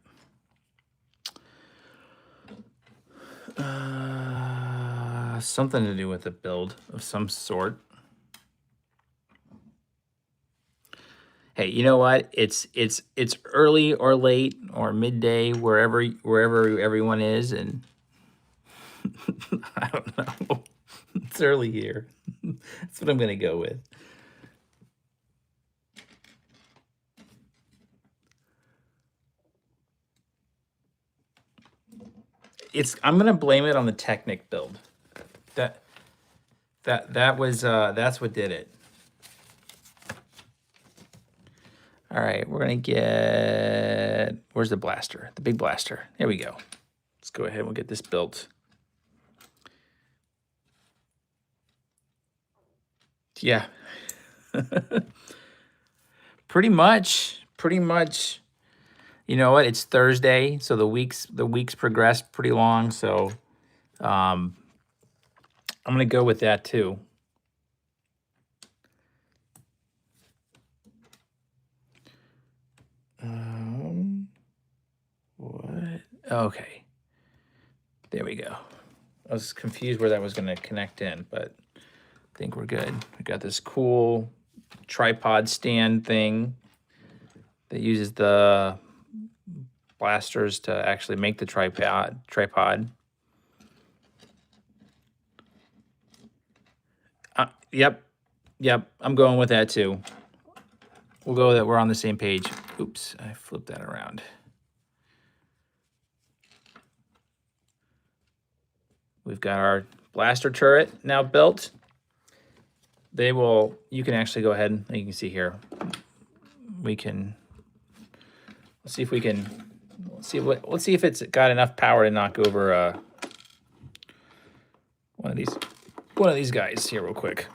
Something to do with a build of some sort. Hey, you know what? It's early or late or midday, wherever everyone is, and I don't know. It's early here. That's what I'm gonna go with. I'm gonna blame it on the Technic build. That was that's what did it. All right, we're gonna get, where's the blaster? The big blaster. There we go. Let's go ahead and we'll get this built. Yeah. Pretty much. You know what? It's Thursday, so the weeks progressed pretty long, so I'm gonna go with that too. What? Okay. There we go. I was confused where that was gonna connect in, but I think we're good. We got this cool tripod stand thing that uses the blasters to actually make the tripod. Yep, I'm going with that too. We'll go with that. We're on the same page. Oops, I flipped that around. We've got our blaster turret now built. You can actually go ahead and you can see here. Let's see if it's got enough power to knock over one of these guys here real quick.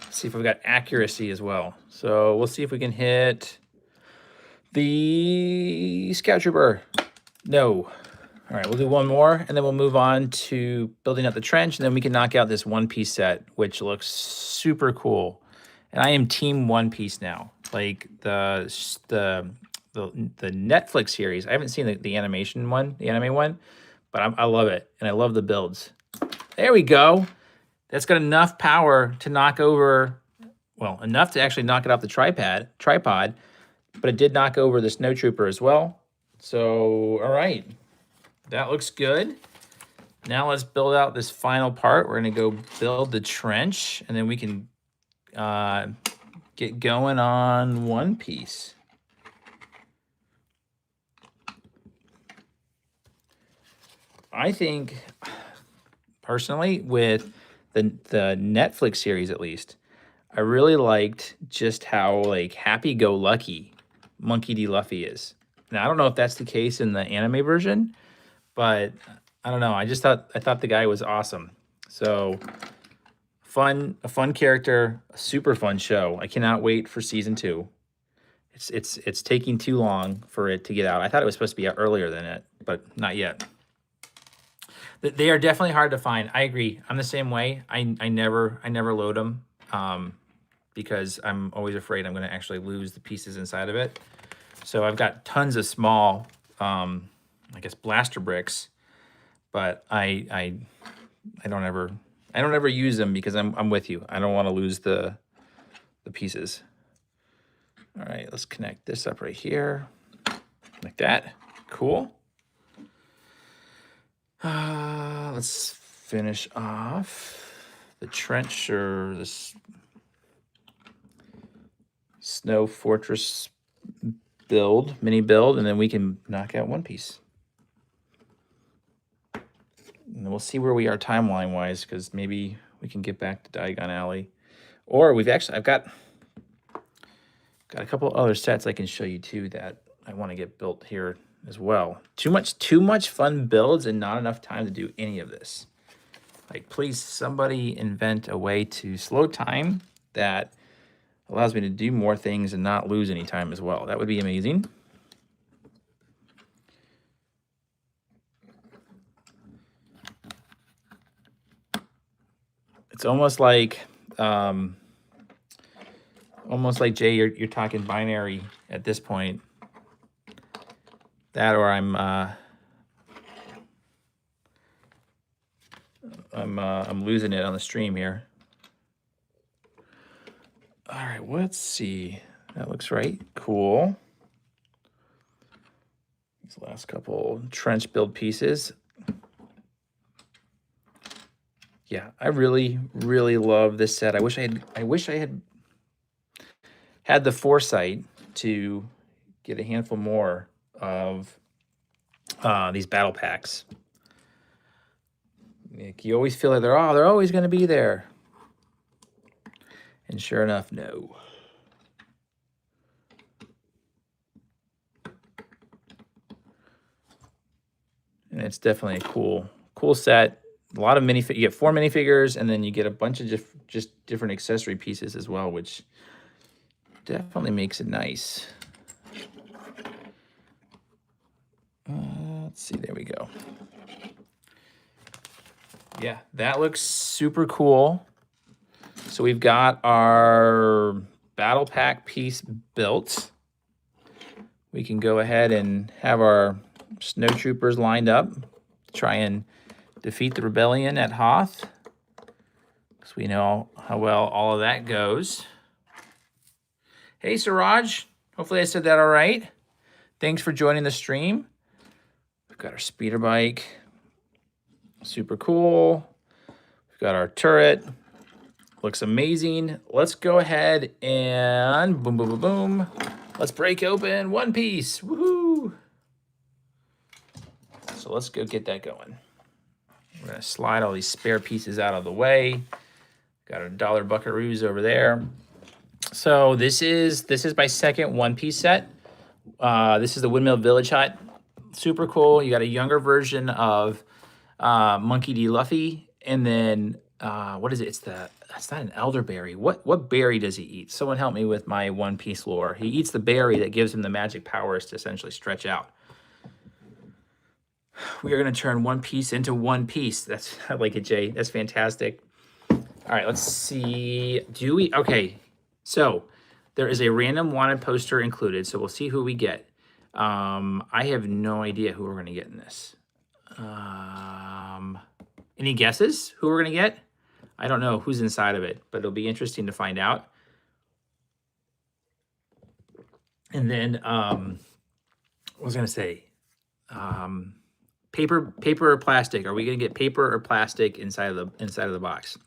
See if we've got accuracy as well. So we'll see if we can hit the scout trooper. No. All right, we'll do one more, and then we'll move on to building up the trench, and then we can knock out this one-piece set, which looks super cool. And I am team one piece now. Like the Netflix series. I haven't seen the animation one, the anime one, but I love it, and I love the builds. There we go. That's got enough power to knock over, well, enough to actually knock it off the tripod, but it did knock over the snow trooper as well. So, all right, that looks good. Now let's build out this final part. We're gonna go build the trench, and then we can get going on one piece. I think, personally, with the Netflix series at least, I really liked just how like happy-go-lucky Monkey D. Luffy is. Now I don't know if that's the case in the anime version, but I don't know. I thought the guy was awesome. So a fun character, a super fun show. I cannot wait for season 2. It's taking too long for it to get out. I thought it was supposed to be out earlier than it, but not yet. They are definitely hard to find. I agree. I'm the same way. I never load them because I'm always afraid I'm going to actually lose the pieces inside of it. So I've got tons of small, I guess, blaster bricks, but I don't ever use them because I'm with you. I don't want to lose the pieces. All right, let's connect this up right here, like that. Cool. Let's finish off the trench or this snow fortress mini build, and then we can knock out one piece. And we'll see where we are timeline wise, because maybe we can get back to Diagon Alley, or I've got a couple other sets I can show you too that I want to get built here as well. Too much fun builds and not enough time to do any of this. Like, please, somebody invent a way to slow time that allows me to do more things and not lose any time as well. That would be amazing. It's almost like Jay, you're talking binary at this point. That, or I'm losing it on the stream here. All right, let's see. That looks right. Cool. These last couple trench build pieces. Yeah, I really, really love this set. I wish I had the foresight to get a handful more of these battle packs. Like, you always feel like they're always going to be there, and sure enough, no. And it's definitely a cool set. A lot of you get 4 minifigures, and then you get a bunch of just different accessory pieces as well, which definitely makes it nice. Let's see, there we go. Yeah, that looks super cool. So we've got our battle pack piece built. We can go ahead and have our snowtroopers lined up to try and defeat the rebellion at Hoth, because we know how well all of that goes. Hey, Siraj. Hopefully I said that all right. Thanks for joining the stream. We've got our speeder bike. Super cool. We've got our turret. Looks amazing. Let's go ahead and boom, boom, boom, boom. Let's break open one piece. Woohoo! So let's go get that going. We're gonna slide all these spare pieces out of the way. Got our dollar buckaroos over there. So this is my second one-piece set. This is the Windmill Village Hut. Super cool. You got a younger version of Monkey D. Luffy, and then what is it? It's not an elderberry. What berry does he eat? Someone help me with my One Piece lore. He eats the berry that gives him the magic powers to essentially stretch out. We are going to turn One Piece into one piece. That's, I like it, Jay. That's fantastic. All right, let's see. Okay, so there is a random wanted poster included, so we'll see who we get. I have no idea who we're going to get in this. Any guesses who we're going to get? I don't know who's inside of it, but it'll be interesting to find out. And then, what was I going to say? Paper or plastic? Are we going to get paper or plastic inside of the box?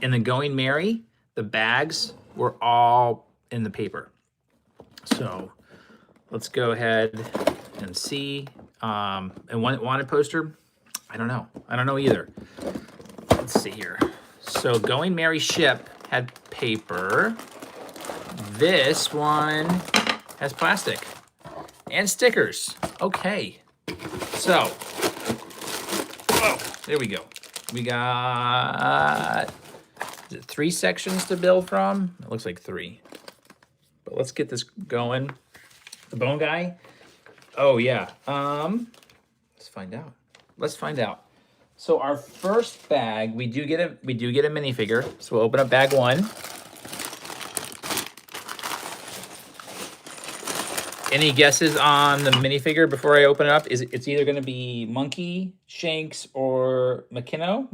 And then Going Merry, the bags were all in the paper. So let's go ahead and see. And wanted poster, I don't know. I don't know either. Let's see here. So Going Merry ship had paper. This one has plastic and stickers. Okay. So, there we go. We got, is it 3 sections to build from? It looks like 3. But let's get this going. The bone guy. Oh yeah. Let's find out. Let's find out. So our first bag, we do get a minifigure. So we'll open up bag 1. Any guesses on the minifigure before I open it up? It's either going to be Monkey, Shanks, or Makino?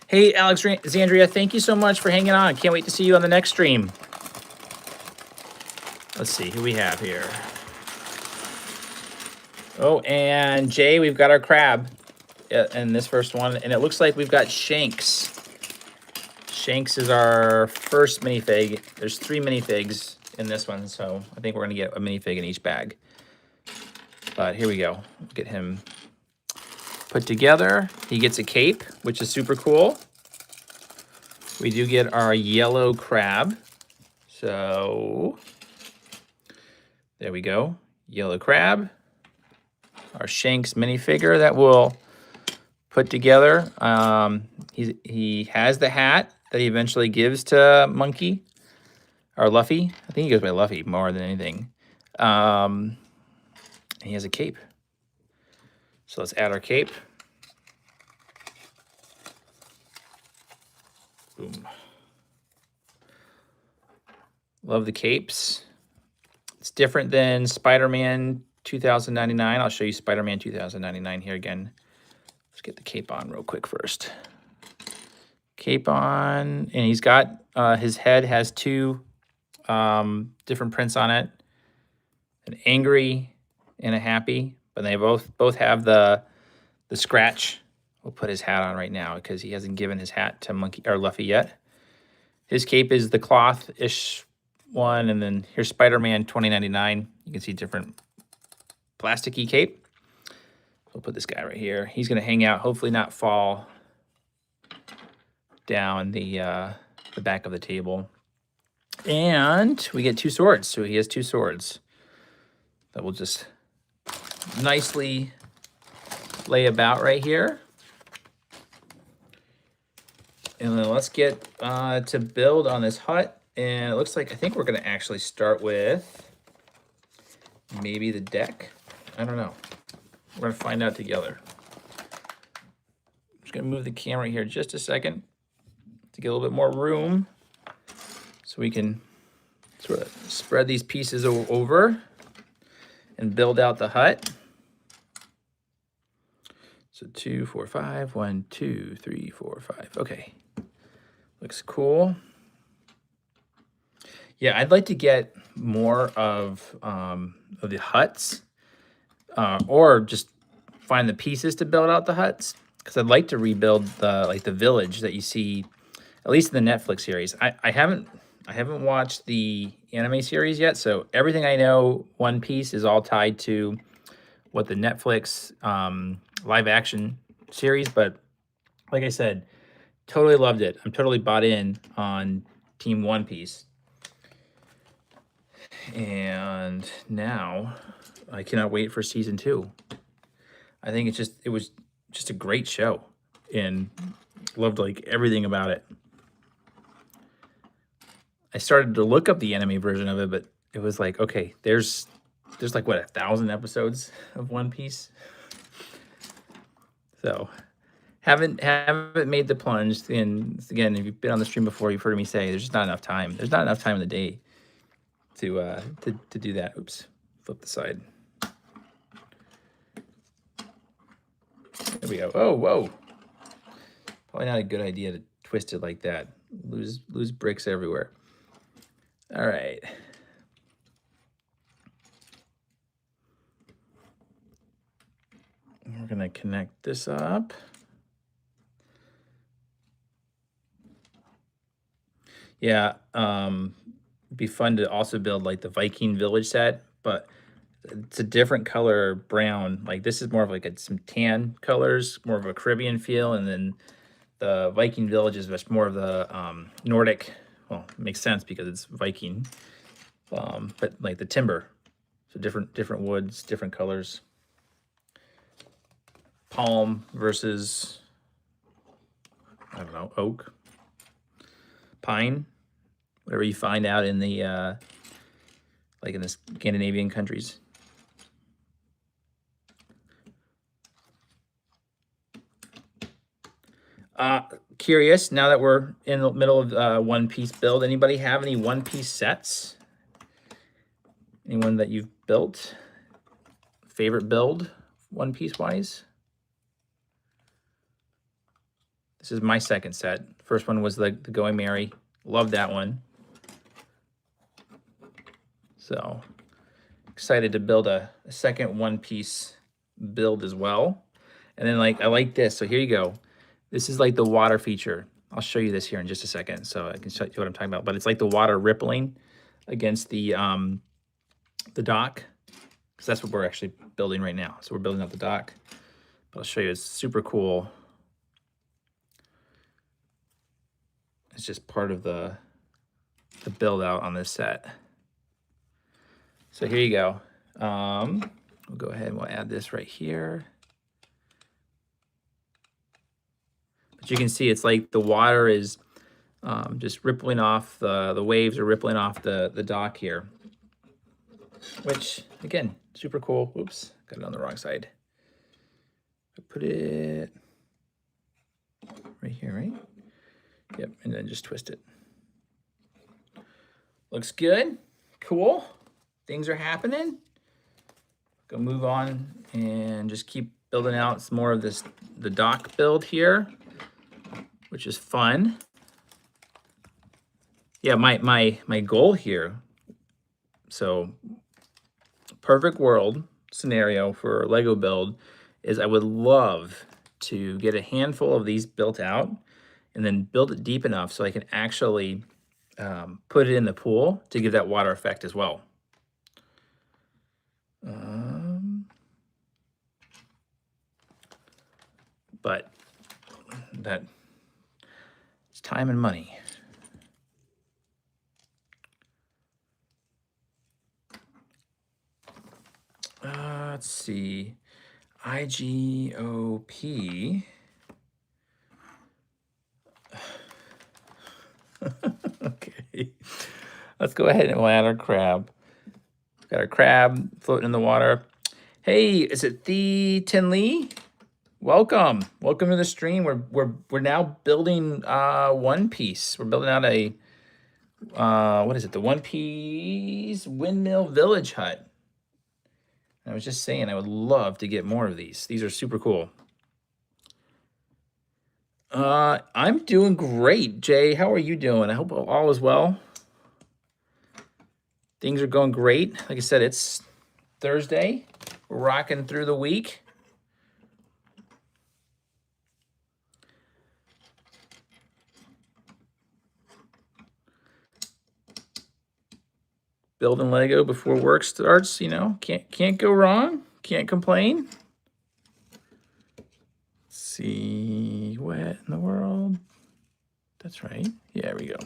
Hey, Alexandria, thank you so much for hanging on. Can't wait to see you on the next stream. Let's see who we have here. Oh, and Jay, we've got our crab in this first one, and it looks like we've got Shanks. Shanks is our first minifig. There's 3 minifigs in this one, so I think we're going to get a minifig in each bag. But here we go. We'll get him put together. He gets a cape, which is super cool. We do get our yellow crab. So There we go. Yellow crab. Our Shanks minifigure that we'll put together. He has the hat that he eventually gives to Monkey, or Luffy. I think he goes by Luffy more than anything. He has a cape. So let's add our cape. Boom. Love the capes. It's different than Spider-Man 2099. I'll show you Spider-Man 2099 here again. Let's get the cape on real quick first. Cape on, and he's got, his head has two different prints on it. An angry and a happy, but they both have the scratch. We'll put his hat on right now because he hasn't given his hat to Monkey or Luffy yet. His cape is the cloth-ish one, and then here's Spider-Man 2099. You can see different plasticky cape. We'll put this guy right here. He's gonna hang out, hopefully not fall down the back of the table. And we get two swords, so he has two swords that will just nicely lay about right here. And then let's get to build on this hut. And it looks like, I think we're gonna actually start with maybe the deck. I don't know. We're gonna find out together. I'm just gonna move the camera here just a second to get a little bit more room so we can sort of spread these pieces over and build out the hut. So 2, 4, 5, 1, 2, 3, 4, 5. Okay, looks cool. Yeah, I'd like to get more of the huts, or just find the pieces to build out the huts, because I'd like to rebuild the village that you see, at least in the Netflix series. I haven't watched the anime series yet, so everything I know, One Piece, is all tied to what the Netflix live action series. But like I said, totally loved it. I'm totally bought in on Team One Piece. And now I cannot wait for season 2. I think it was just a great show, and loved like everything about it. I started to look up the anime version of it, but it was like, okay, there's like what, 1,000 episodes of One Piece. So haven't made the plunge. And again, if you've been on the stream before, you've heard me say there's just not enough time. There's not enough time in the day to do that. Oops, flip the side. There we go. Oh, whoa. Probably not a good idea to twist it like that. Lose bricks everywhere. All right. We're gonna connect this up. Yeah, be fun to also build like the Viking village set, but it's a different color brown. Like this is more of like some tan colors, more of a Caribbean feel, and then the Viking village is just more of the Nordic. Well, it makes sense because it's Viking, but like the timber, so different woods, different colors. Palm versus, I don't know, oak, pine, whatever you find out in the like in the Scandinavian countries. Curious, now that we're in the middle of One Piece build, anybody have any One Piece sets? Anyone that you've built? Favorite build, One Piece wise? This is my second set. First one was the Going Merry. Love that one. So excited to build a second One Piece build as well. And then I like this. So here you go. This is like the water feature. I'll show you this here in just a second so I can show you what I'm talking about. But it's like the water rippling against the dock, because that's what we're actually building right now. So we're building up the dock. But I'll show you, it's super cool. It's just part of the build out on this set. So here you go. We'll go ahead and we'll add this right here. But you can see it's like the water is just rippling off, the waves are rippling off the dock here. Which, again, super cool. Oops, got it on the wrong side. Put it right here, right? Yep, and then just twist it. Looks good, cool. Things are happening. Go move on and just keep building out some more of this, the dock build here, which is fun. Yeah, my goal here, so perfect world scenario for a Lego build is I would love to get a handful of these built out and then build it deep enough so I can actually put it in the pool to give that water effect as well. But that it's time and money. Let's see, IGOP. Okay, let's go ahead and we'll add our crab. Got our crab floating in the water. Hey, is it the Tin Lee? Welcome to the stream. We're now building One Piece. We're building out a what is it? The One Piece Windmill Village hut. I was just saying I would love to get more of these. These are super cool. I'm doing great, Jay. How are you doing? I hope all is well. Things are going great. Like I said, it's Thursday. We're rocking through the week. Building Lego before work starts, you know, can't go wrong. Can't complain. Let's see, what in the world? That's right. Yeah, there we go.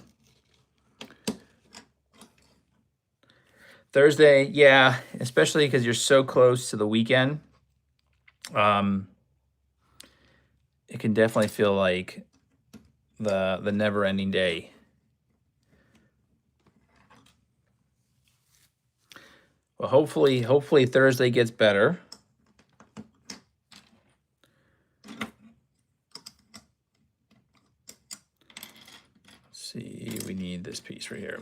Thursday, yeah, especially because you're so close to the weekend. It can definitely feel like the never-ending day. Well, hopefully Thursday gets better. Let's see, we need this piece right here.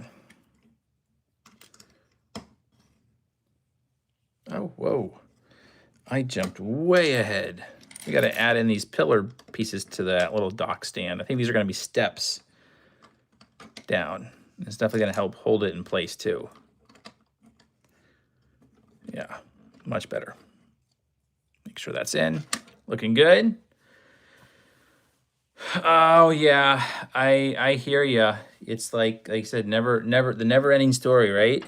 Oh, whoa. I jumped way ahead. We got to add in these pillar pieces to that little dock stand. I think these are going to be steps down. It's definitely going to help hold it in place too. Yeah, much better. Make sure that's in. Looking good. Oh yeah, I hear ya. It's like I said, the never-ending story, right?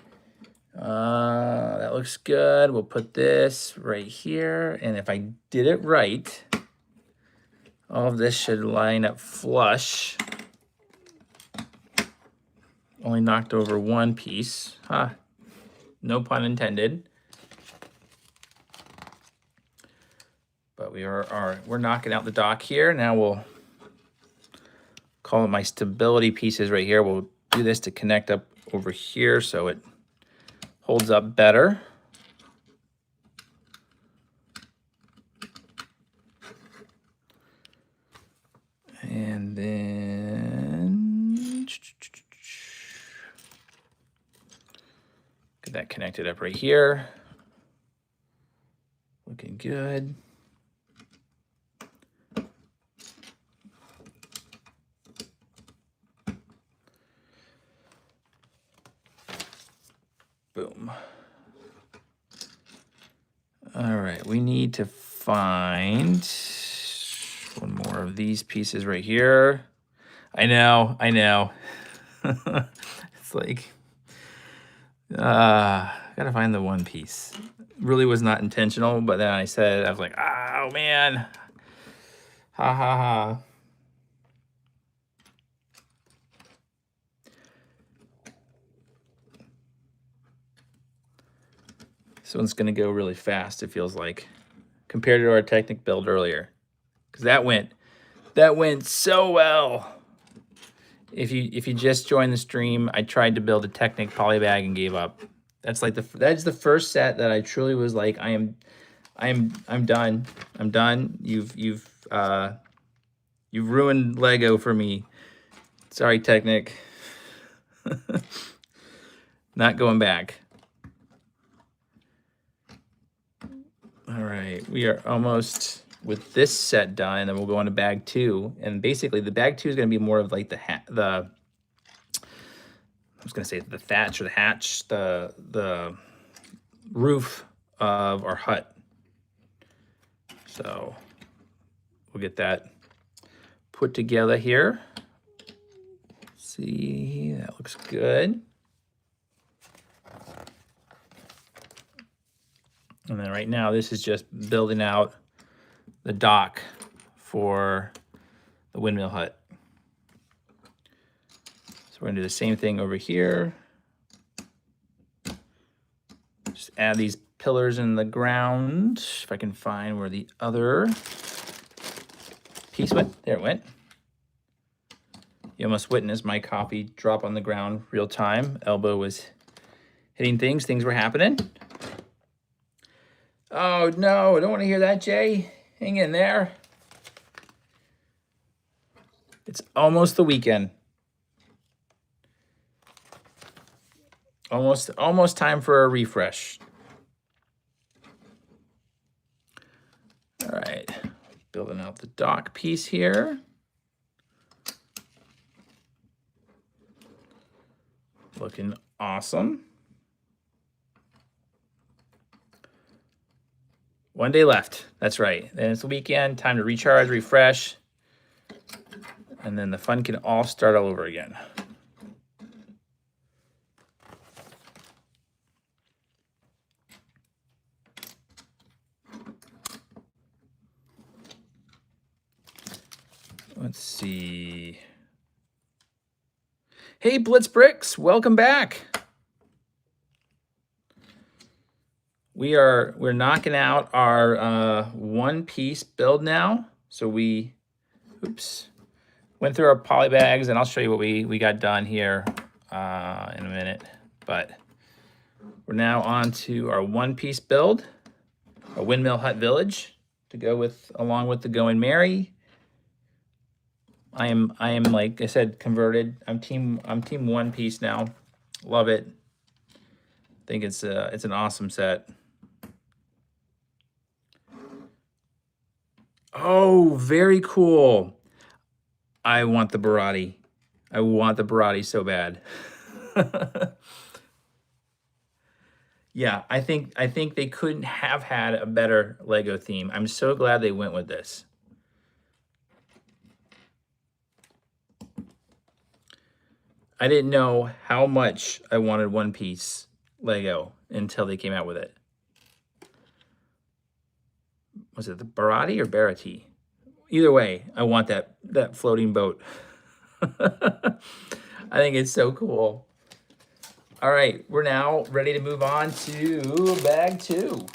That looks good. We'll put this right here, and if I did it right, all of this should line up flush. Only knocked over one piece. Huh. No pun intended. But we're knocking out the dock here. Now we'll call it my stability pieces right here. We'll do this to connect up over here so it holds up better. And then get that connected up right here. Looking good. Boom. All right, we need to find one more of these pieces right here. I know. It's like, gotta find the one piece. Really was not intentional, but then I was like, oh man. Ha ha ha. This one's going to go really fast, it feels like, compared to our Technic build earlier. Because that went so well. If you just joined the stream, I tried to build a Technic polybag and gave up. That's the first set that I truly was like, I'm done. I'm done. You've ruined Lego for me. Sorry, Technic. Not going back. All right, we are almost with this set done, and then we'll go on to bag 2. And basically, the bag 2 is going to be more of like I was going to say the thatch or the hatch, the roof of our hut. So we'll get that put together here. See, that looks good. And then right now, this is just building out the dock for the windmill hut. So we're gonna do the same thing over here. Just add these pillars in the ground. If I can find where the other piece went. There it went. You almost witnessed my coffee drop on the ground real time. Elbow was hitting things. Things were happening. Oh no, I don't want to hear that, Jay. Hang in there. It's almost the weekend. Almost time for a refresh. All right, building out the dock piece here. Looking awesome. One day left. That's right. Then it's the weekend. Time to recharge, refresh. And then the fun can all start all over again. Let's see. Hey, Blitz Bricks, welcome back. We're knocking out our one-piece build now. So we, went through our poly bags, and I'll show you what we got done here in a minute. But we're now on to our one-piece build, a windmill hut village to go with along with the Going Merry. I am like I said, converted. I'm team one piece now. Love it. Think it's an awesome set. Oh, very cool. I want the Barati. I want the Barati so bad. Yeah, I think they couldn't have had a better Lego theme. I'm so glad they went with this. I didn't know how much I wanted one piece Lego until they came out with it. Was it the Barati or Barati? Either way, I want that floating boat. I think it's so cool. All right, we're now ready to move on to bag 2.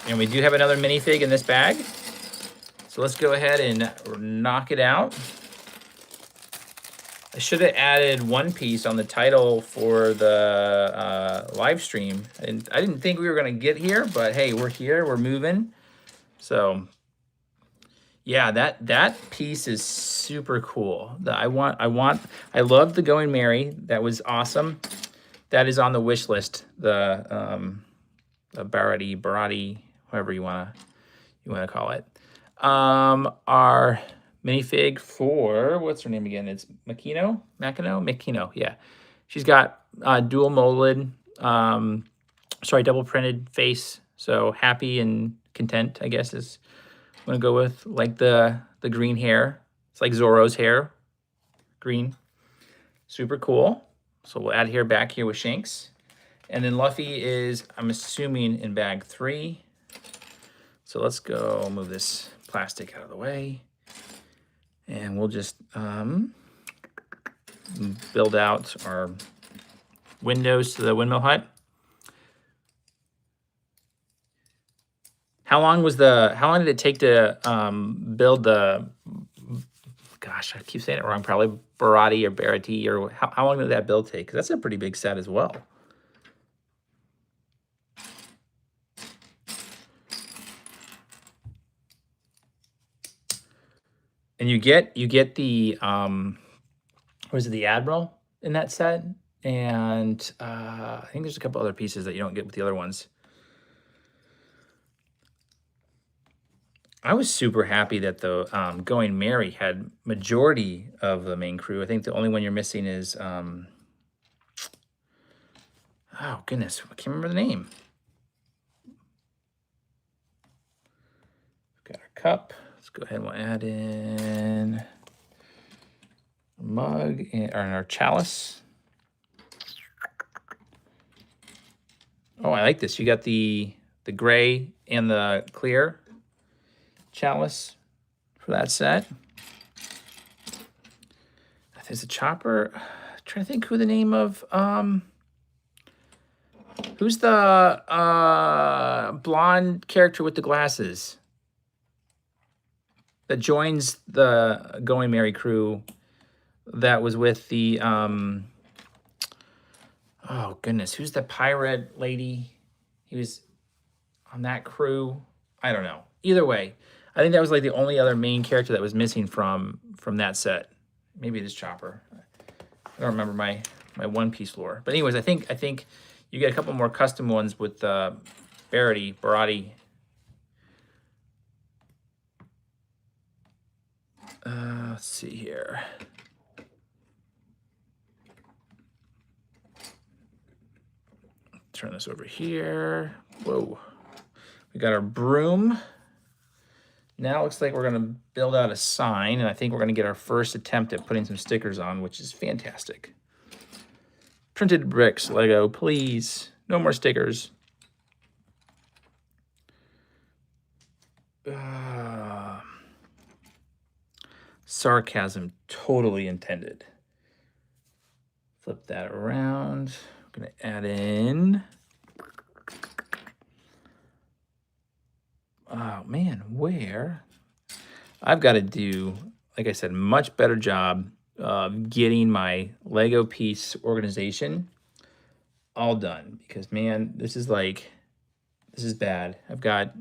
And we do have another minifig in this bag. So let's go ahead and knock it out. I should have added one piece on the title for the live stream. And I didn't think we were going to get here, but hey, we're here, we're moving. So yeah, that piece is super cool. I love the Going Merry. That was awesome. That is on the wish list. The Barati, whatever you wanna call it. Our minifig for, what's her name again? It's Makino, yeah. She's got dual molded, double printed face. So happy and content, I guess, is I'm gonna go with, like the green hair. It's like Zorro's hair, green. Super cool. So we'll add here back here with Shanks. And then Luffy is, I'm assuming, in bag 3. So let's go move this plastic out of the way. And we'll just build out our windows to the windmill hut. How long did it take to build the, gosh, I keep saying it wrong, probably Barati or Barati, or how long did that build take? 'Cause that's a pretty big set as well. And you get the what is it, the Admiral in that set? And I think there's a couple other pieces that you don't get with the other ones. I was super happy that the Going Merry had majority of the main crew. I think the only one you're missing is oh goodness, I can't remember the name. Got our cup. Let's go ahead and we'll add in a mug or our chalice. Oh, I like this. You got the gray and the clear chalice for that set. There's a chopper. I'm trying to think who the name of who's the blonde character with the glasses that joins the Going Merry crew that was with the oh goodness, who's the pirate lady? He was on that crew. I don't know. Either way, I think that was like the only other main character that was missing from that set. Maybe it is Chopper. I don't remember my One Piece lore. But anyways, I think you get a couple more custom ones with Barati. Let's see here. Turn this over here. Whoa. We got our broom. Now it looks like we're going to build out a sign, and I think we're going to get our first attempt at putting some stickers on, which is fantastic. Printed bricks, Lego, please. No more stickers. Sarcasm totally intended. Flip that around. I'm going to add in. Oh man, where? I've got to do, like I said, much better job of getting my Lego piece organization all done, because man, this is bad. I've got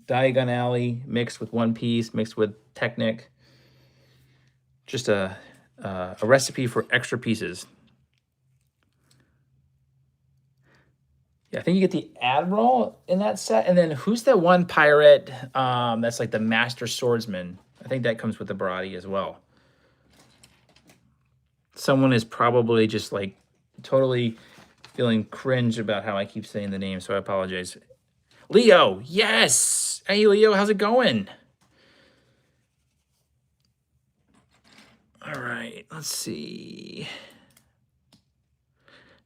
Diagon Alley mixed with One Piece, mixed with Technic. Just a recipe for extra pieces. Yeah, I think you get the Admiral in that set. And then who's that one pirate that's like the Master Swordsman? I think that comes with the Barati as well. Someone is probably just like totally feeling cringe about how I keep saying the name, so I apologize. Leo, yes! Hey, Leo, how's it going? All right, let's see.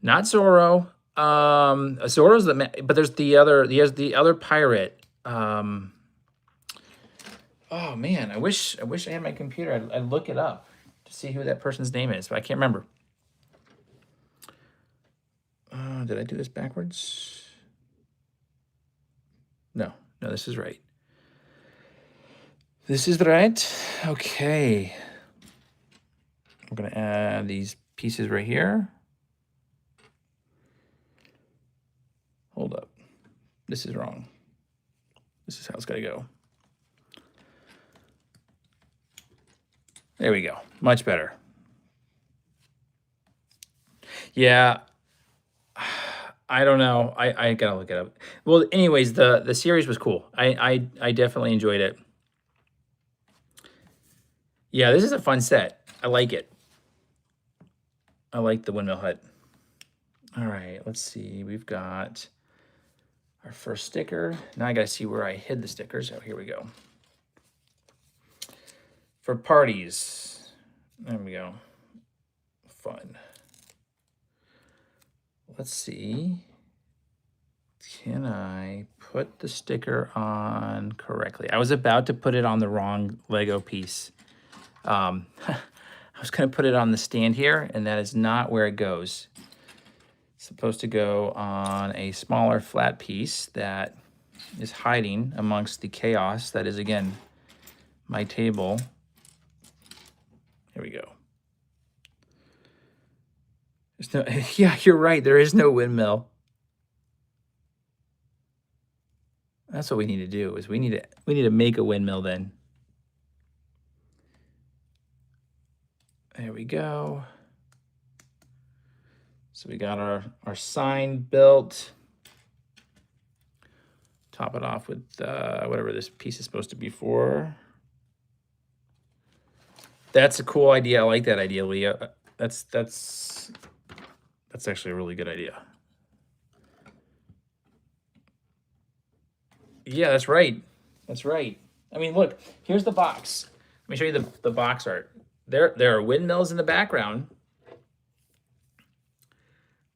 Not Zoro. Zoro's but there's the other pirate. Oh man, I wish I had my computer. I'd look it up to see who that person's name is, but I can't remember. Did I do this backwards? No, this is right. This is right. Okay. We're gonna add these pieces right here. Hold up. This is wrong. This is how it's got to go. There we go. Much better. Yeah. I don't know. I got to look it up. Well, anyways, the series was cool. I definitely enjoyed it. Yeah, this is a fun set. I like it. I like the Windmill Hut. All right, let's see. We've got our first sticker. Now I got to see where I hid the stickers. Oh, here we go. For parties. There we go. Fun. Let's see. Can I put the sticker on correctly? I was about to put it on the wrong Lego piece. I was going to put it on the stand here, and that is not where it goes. It's supposed to go on a smaller flat piece that is hiding amongst the chaos that is, again, my table. Here we go. There's no, yeah, you're right. There is no windmill. That's what we need to do. Is we need to make a windmill then. There we go. So we got our sign built. Top it off with whatever this piece is supposed to be for. That's a cool idea. I like that idea, Leah. That's actually a really good idea. Yeah, that's right. That's right. I mean, look, here's the box. Let me show you the box art. There are windmills in the background,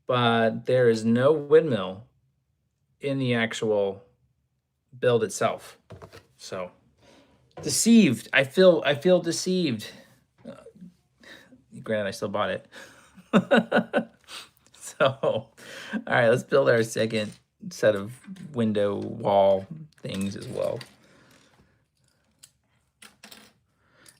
but there is no windmill in the actual build itself. So deceived. I feel deceived. Granted, I still bought it. So, all right, let's build our second set of window wall things as well.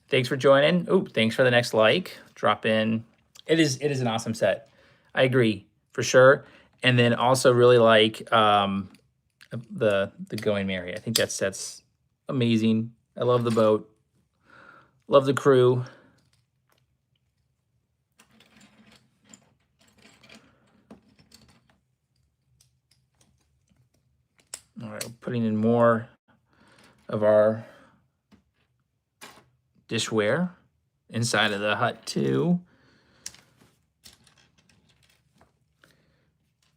Thanks for joining. Ooh, thanks for the next like. Drop in. It is an awesome set. I agree for sure. And then also really like the Going Merry. I think that set's amazing. I love the boat. Love the crew. All right, we're putting in more of our dishware inside of the hut too.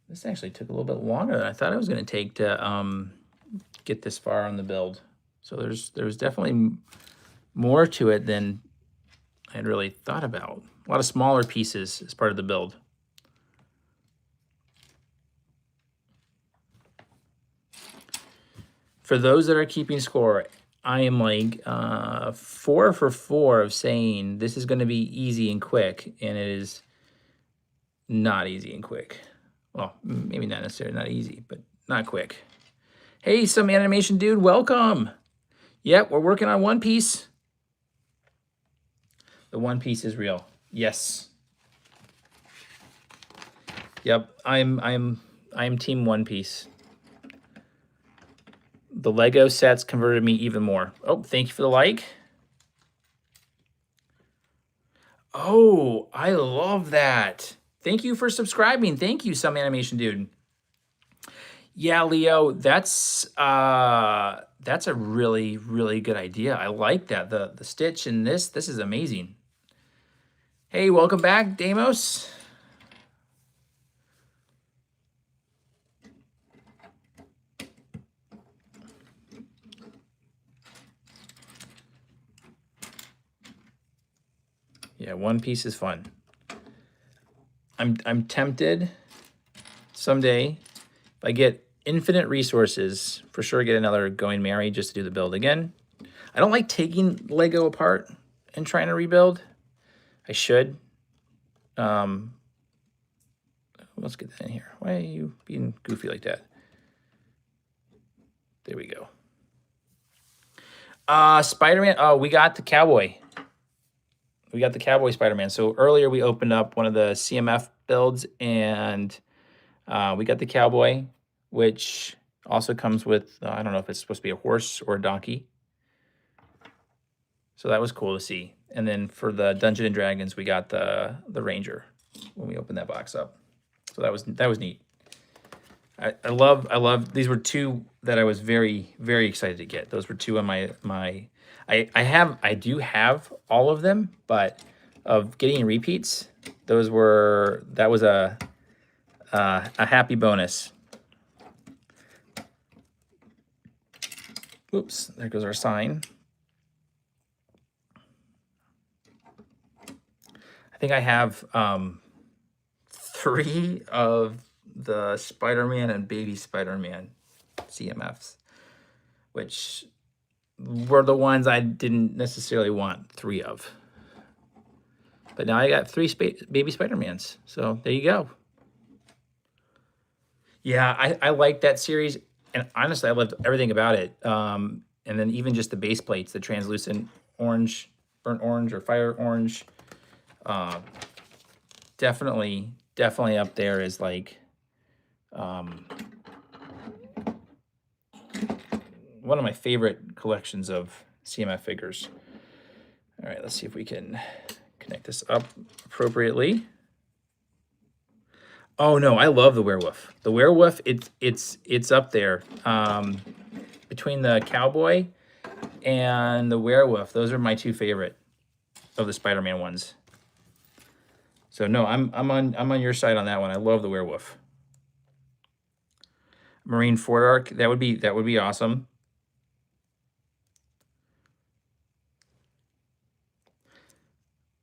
This actually took a little bit longer than I thought it was going to take to get this far on the build. So there's definitely more to it than I had really thought about. A lot of smaller pieces as part of the build. For those that are keeping score, I am like 4 for 4 of saying this is going to be easy and quick, and it is not easy and quick. Well, maybe not necessarily not easy, but not quick. Hey, some animation dude, welcome. Yep, we're working on One Piece. The One Piece is real. Yes. Yep, I'm team One Piece. The Lego sets converted me even more. Oh, thank you for the like. Oh, I love that. Thank you for subscribing. Thank you, Some Animation Dude. Yeah, Leo, that's a really, really good idea. I like that. The stitch in this is amazing. Hey, welcome back, Damos. Yeah, One Piece is fun. I'm tempted someday, if I get infinite resources, for sure get another Going Merry just to do the build again. I don't like taking Lego apart and trying to rebuild. I should. Let's get that in here. Why are you being goofy like that? There we go. Spider-Man. Oh, we got the cowboy. We got the cowboy Spider-Man. So earlier we opened up one of the CMF builds, and we got the cowboy, which also comes with, I don't know if it's supposed to be a horse or a donkey. So that was cool to see. And then for the Dungeons and Dragons, we got the Ranger when we opened that box up. So that was neat. I love these were two that I was very, very excited to get. Those were two on my I do have all of them, but of getting repeats, that was a happy bonus. Oops, there goes our sign. I think I have 3 of the Spider-Man and Baby Spider-Man CMFs, which were the ones I didn't necessarily want 3 of. But now I got 3 Baby Spider-Mans, so there you go. Yeah, I like that series. And honestly, I loved everything about it. And then even just the base plates, the translucent orange, burnt orange or fire orange, uh, definitely up there is like one of my favorite collections of CMF figures. All right, let's see if we can connect this up appropriately. Oh no, I love the werewolf. The werewolf, it's up there. Between the cowboy and the werewolf, those are my two favorite of the Spider-Man ones. So no, I'm on your side on that one. I love the werewolf. Marine Fort Arc, that would be awesome.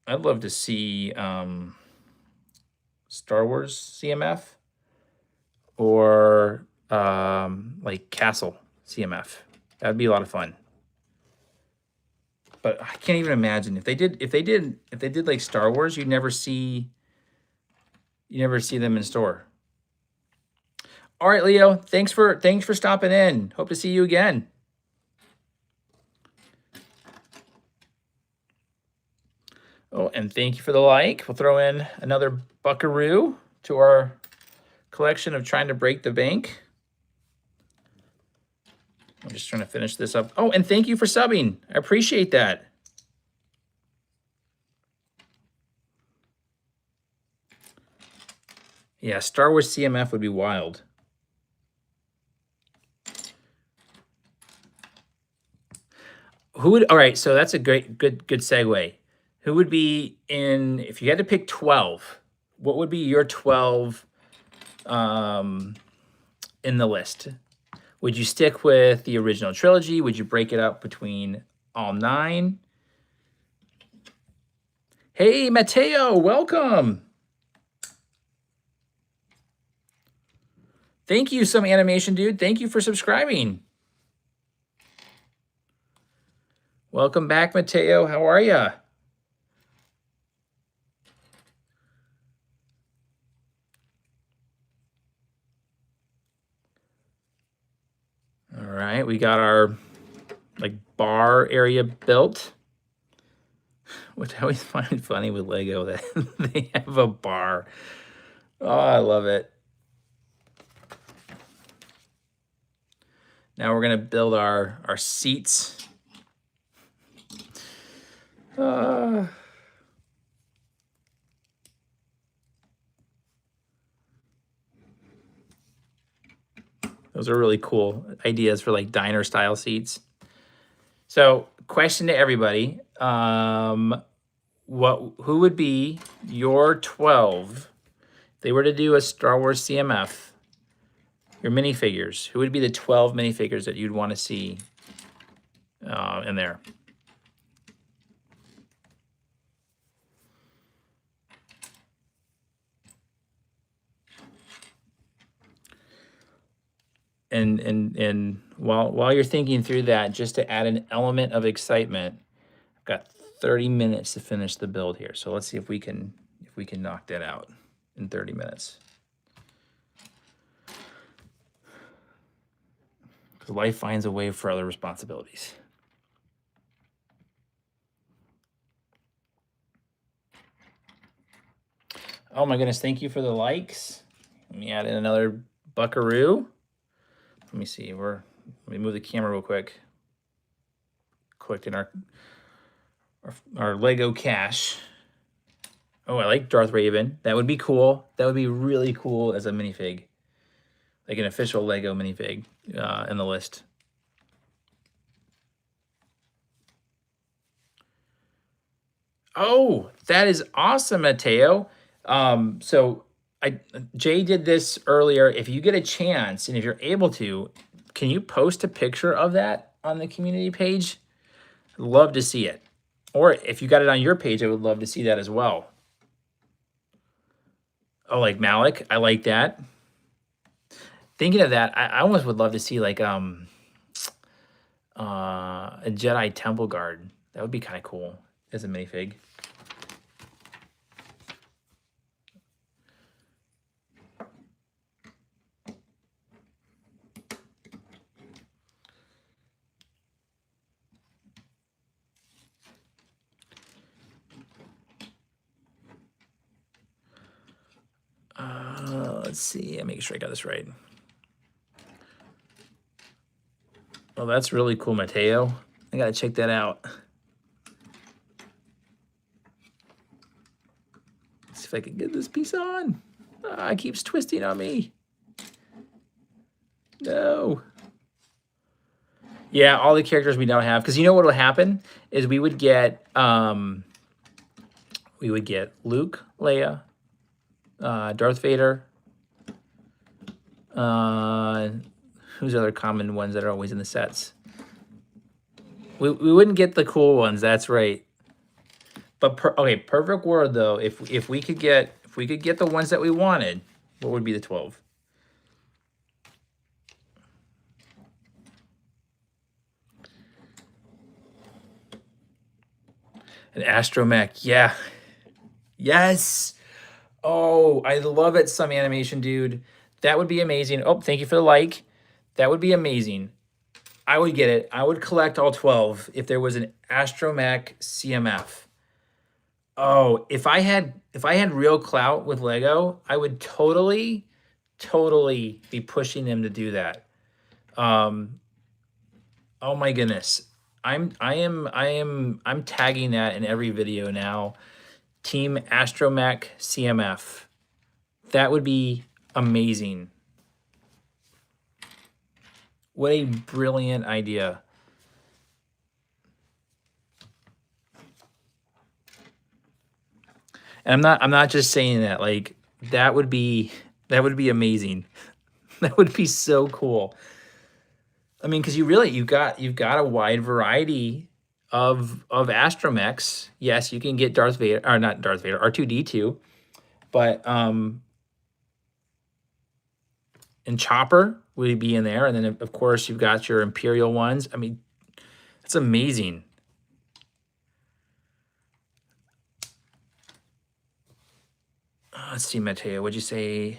I'd love to see Star Wars CMF or like Castle CMF. That'd be a lot of fun. But I can't even imagine if they did like Star Wars, you never see them in store. All right, Leo, thanks for stopping in. Hope to see you again. Oh, and thank you for the like. We'll throw in another buckaroo to our collection of trying to break the bank. I'm just trying to finish this up. Oh, and thank you for subbing. I appreciate that. Yeah, Star Wars CMF would be wild. Who would, all right, so that's a good segue. Who would be in, if you had to pick 12, what would be your 12 in the list? Would you stick with the original trilogy? Would you break it up between all 9? Hey, Mateo, welcome. Thank you, Some Animation Dude. Thank you for subscribing. Welcome back, Mateo. How are you? All right, we got our like bar area built, which I always find funny with Lego that they have a bar. Oh, I love it. Now we're gonna build our seats. Those are really cool ideas for like diner style seats. So, question to everybody: who would be your 12? If they were to do a Star Wars CMF, your minifigures. Who would be the 12 minifigures that you'd want to see in there? And while you're thinking through that, just to add an element of excitement, I've got 30 minutes to finish the build here. So let's see if we can knock that out in 30 minutes. Because life finds a way for other responsibilities. Oh my goodness, thank you for the likes. Let me add in another buckaroo. Let me see, let me move the camera real quick. Collecting our Lego cache. Oh, I like Darth Raven. That would be cool. That would be really cool as a minifig. Like an official Lego minifig in the list. Oh, that is awesome, Mateo. So Jay did this earlier. If you get a chance and if you're able to, can you post a picture of that on the community page? I'd love to see it. Or if you got it on your page, I would love to see that as well. Oh, like Malik, I like that. Thinking of that, I almost would love to see like a Jedi Temple Guard. That would be kind of cool as a minifig. Let's see. Make sure I got this right. Well, that's really cool, Mateo. I gotta check that out. Let's see if I can get this piece on. Ah, it keeps twisting on me. No. Yeah, all the characters we don't have, because you know what will happen is we would get Luke, Leia, Darth Vader. Who's the other common ones that are always in the sets? We wouldn't get the cool ones. That's right. But okay, perfect world though. If we could get the ones that we wanted, what would be the 12? An astromech, yeah. Yes. Oh, I love it, some animation, dude. That would be amazing. Oh, thank you for the like. That would be amazing. I would get it. I would collect all 12 if there was an astromech CMF. Oh, if I had real clout with Lego, I would totally be pushing them to do that. Oh my goodness. I'm tagging that in every video now. Team Astromech CMF. That would be amazing. What a brilliant idea. And I'm not just saying that, like that would be amazing. That would be so cool. I mean, because you've got a wide variety of astromechs. Yes, you can get Darth Vader, or not Darth Vader, R2-D2, but and Chopper would be in there, and then of course you've got your Imperial ones. I mean, it's amazing. Let's see, Mateo, what'd you say?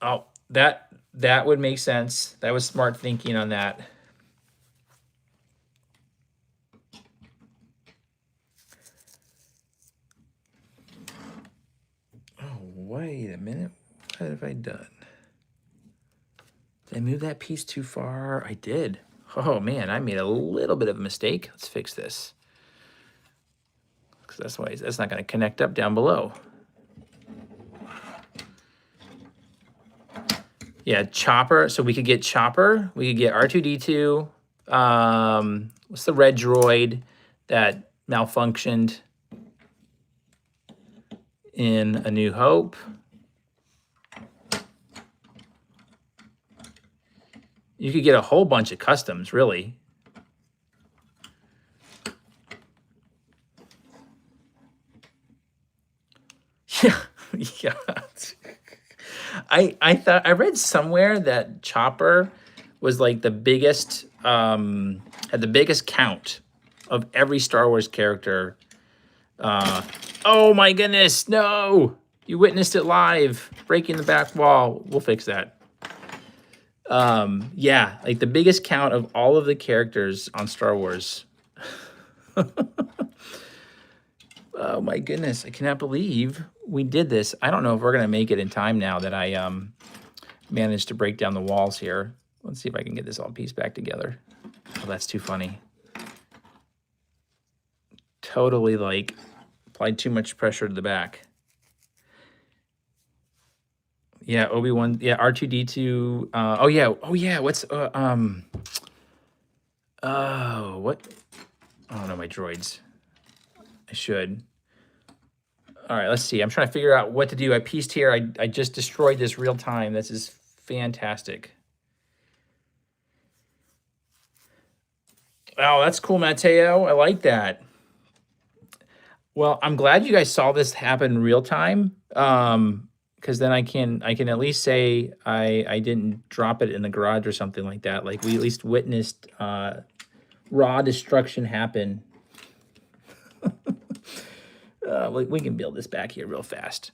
Oh, that would make sense. That was smart thinking on that. Oh, wait a minute. What have I done? Did I move that piece too far? I did. Oh man, I made a little bit of a mistake. Let's fix this. Because that's not going to connect up down below. Yeah, Chopper. So we could get Chopper. We could get R2-D2. What's the red droid that malfunctioned in A New Hope? You could get a whole bunch of customs, really. Yeah, yeah. I read somewhere that Chopper was like the biggest, had the biggest count of every Star Wars character. Oh my goodness, no! You witnessed it live, breaking the back wall. We'll fix that. Yeah, like the biggest count of all of the characters on Star Wars. Oh my goodness, I cannot believe we did this. I don't know if we're gonna make it in time now that I managed to break down the walls here. Let's see if I can get this all pieced back together. Oh, that's too funny. Totally like applied too much pressure to the back. Yeah, Obi-Wan, yeah, R2-D2, oh yeah, what's, what? I don't know my droids. I should. All right, let's see. I'm trying to figure out what to do. I pieced here. I just destroyed this real time. This is fantastic. Oh, that's cool, Mateo. I like that. Well, I'm glad you guys saw this happen real time. Because then I can at least say I didn't drop it in the garage or something like that. Like we at least witnessed raw destruction happen. We can build this back here real fast.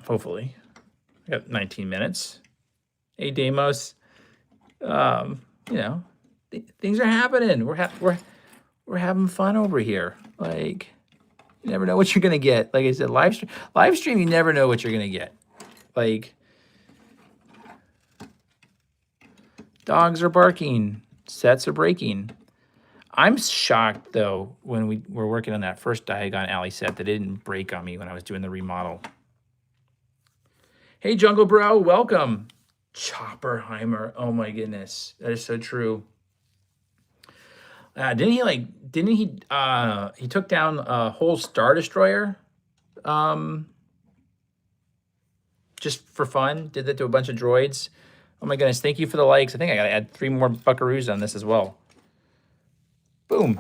Hopefully. I got 19 minutes. Hey, Deimos. You know, things are happening. We're having fun over here. Like, You never know what you're gonna get. Like I said, live stream, you never know what you're gonna get. Like, dogs are barking, sets are breaking. I'm shocked though when we were working on that first Diagon Alley set that it didn't break on me when I was doing the remodel. Hey, Jungle Bro, welcome. Chopperheimer. Oh my goodness, that is so true. Didn't he took down a whole Star Destroyer? Just for fun, did that to a bunch of droids. Oh my goodness, thank you for the likes. I think I gotta add 3 more buckaroos on this as well. Boom.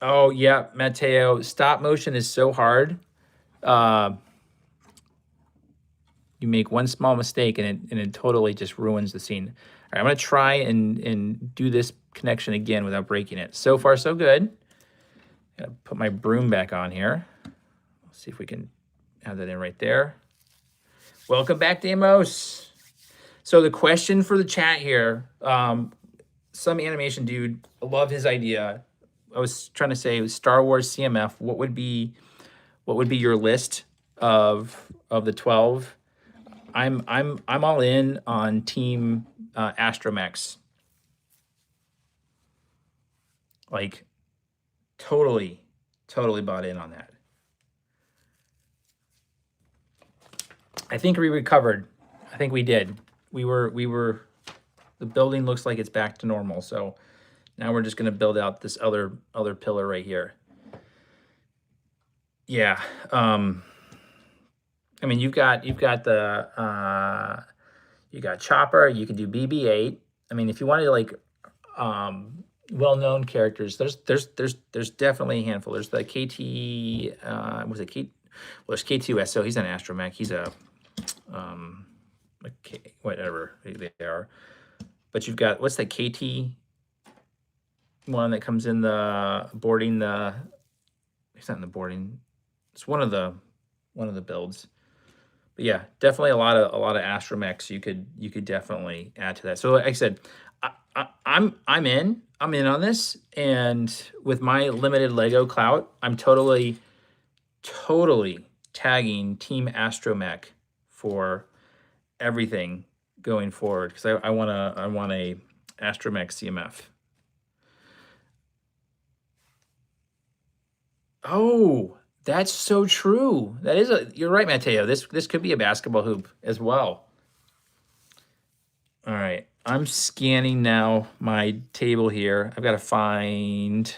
Oh yeah, Mateo, stop motion is so hard. You make one small mistake and it totally just ruins the scene. All right, I'm gonna try and do this connection again without breaking it. So far, so good. Gotta put my broom back on here. Let's see if we can have that in right there. Welcome back, Damos. So the question for the chat here, some animation dude, I love his idea. I was trying to say Star Wars CMF. What would be your list of the 12? I'm all in on Team Astromechs. Like totally bought in on that. I think we recovered. I think we did. We were the building looks like it's back to normal. So now we're just going to build out this other pillar right here. Yeah. I mean, you've got the you got Chopper. You can do BB-8. I mean, if you wanted to like well-known characters, there's definitely a handful. There's the KT. Was it K? Well, there's K2S. So he's an astromech. He's a whatever they are. But you've got, what's that KT one that comes in the boarding? It's not in the boarding. It's one of the builds. But yeah, definitely a lot of astromechs you could definitely add to that. So like I said, I'm in on this, and with my limited Lego clout, I'm totally tagging Team Astromech for everything going forward, because I want a Astromech CMF. Oh, that's so true. That is you're right, Mateo. This could be a basketball hoop as well. All right, I'm scanning now my table here. I've got to find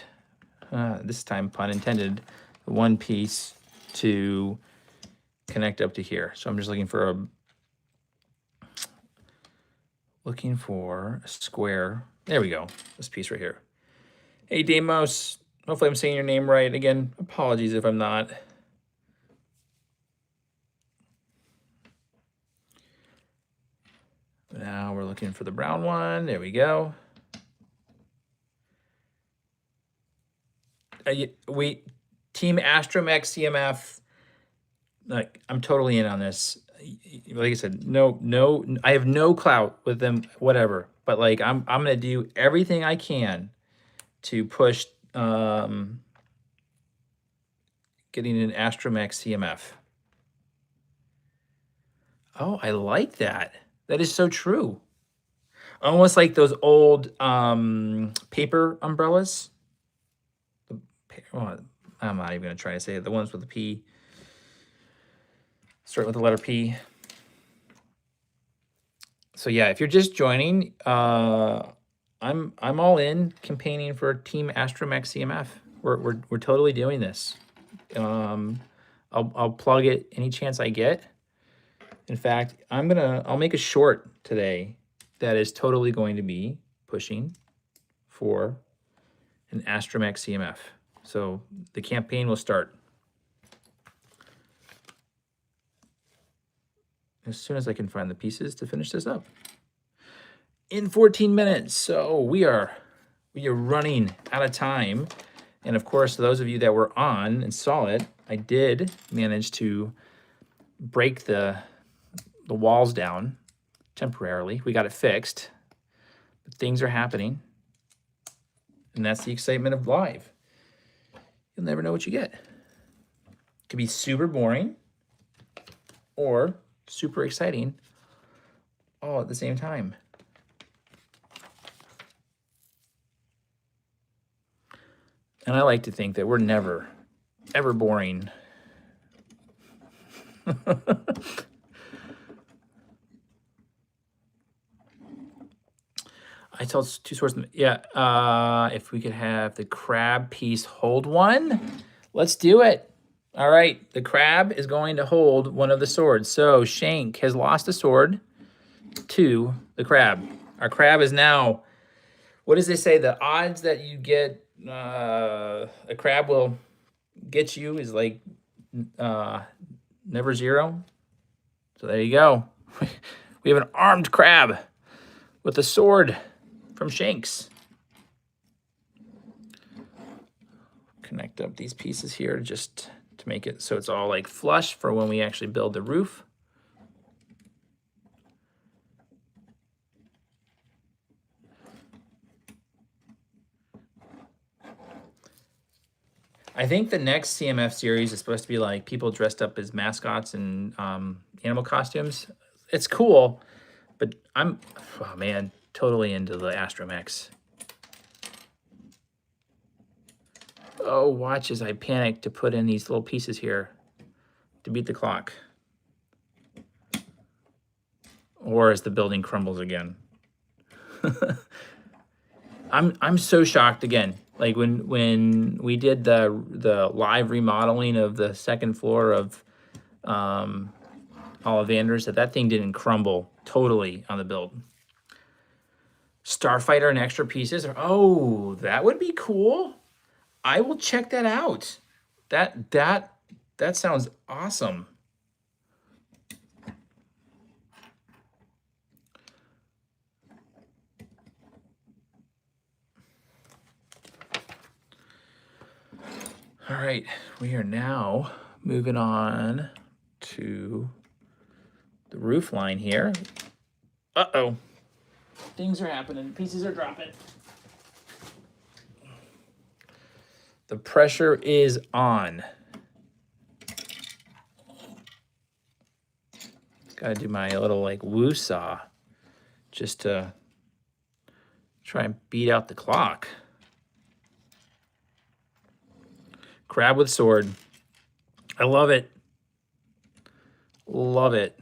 this time, pun intended, one piece to connect up to here. So I'm just looking for a square. There we go. This piece right here. Hey, Damos. Hopefully I'm saying your name right. Again, apologies if I'm not. Now we're looking for the brown one. There we go. Team Astromech CMF. Like, I'm totally in on this. Like I said, no, I have no clout with them, whatever. But like, I'm gonna do everything I can to push getting an Astromech CMF. Oh, I like that. That is so true. Almost like those old paper umbrellas. Well, I'm not even gonna try to say it. The ones with the P. Start with the letter P. So yeah, if you're just joining, I'm all in campaigning for Team Astromech CMF. We're totally doing this. I'll plug it any chance I get. In fact, I'll make a short today that is totally going to be pushing for an Astromech CMF. So the campaign will start as soon as I can find the pieces to finish this up. In 14 minutes. So we are running out of time. And of course, those of you that were on and saw it, I did manage to break the walls down temporarily. We got it fixed, but things are happening. And that's the excitement of live. you'll never know what you get. It could be super boring or super exciting all at the same time. And I like to think that we're never, ever boring. I told 2 swords. Yeah, if we could have the crab piece hold one, let's do it. All right, the crab is going to hold one of the swords. So Shank has lost a sword to the crab. Our crab is now, what does they say? The odds that you get a crab will get you is like never zero. So there you go. We have an armed crab with a sword from Shanks. Connect up these pieces here just to make it so it's all like flush for when we actually build the roof. I think the next CMF series is supposed to be like people dressed up as mascots and animal costumes. It's cool, but I'm, oh man, totally into the Astromechs. Oh, watch as I panic to put in these little pieces here to beat the clock. Or as the building crumbles again. I'm so shocked again. Like when we did the live remodeling of the second floor of Ollivander's, that thing didn't crumble totally on the build. Starfighter and extra pieces. Oh, that would be cool. I will check that out. That sounds awesome. All right, we are now moving on to the roof line here. Uh-oh. Things are happening. Pieces are dropping. The pressure is on. Gotta do my little like woo saw just to try and beat out the clock. Crab with sword. I love it. Love it.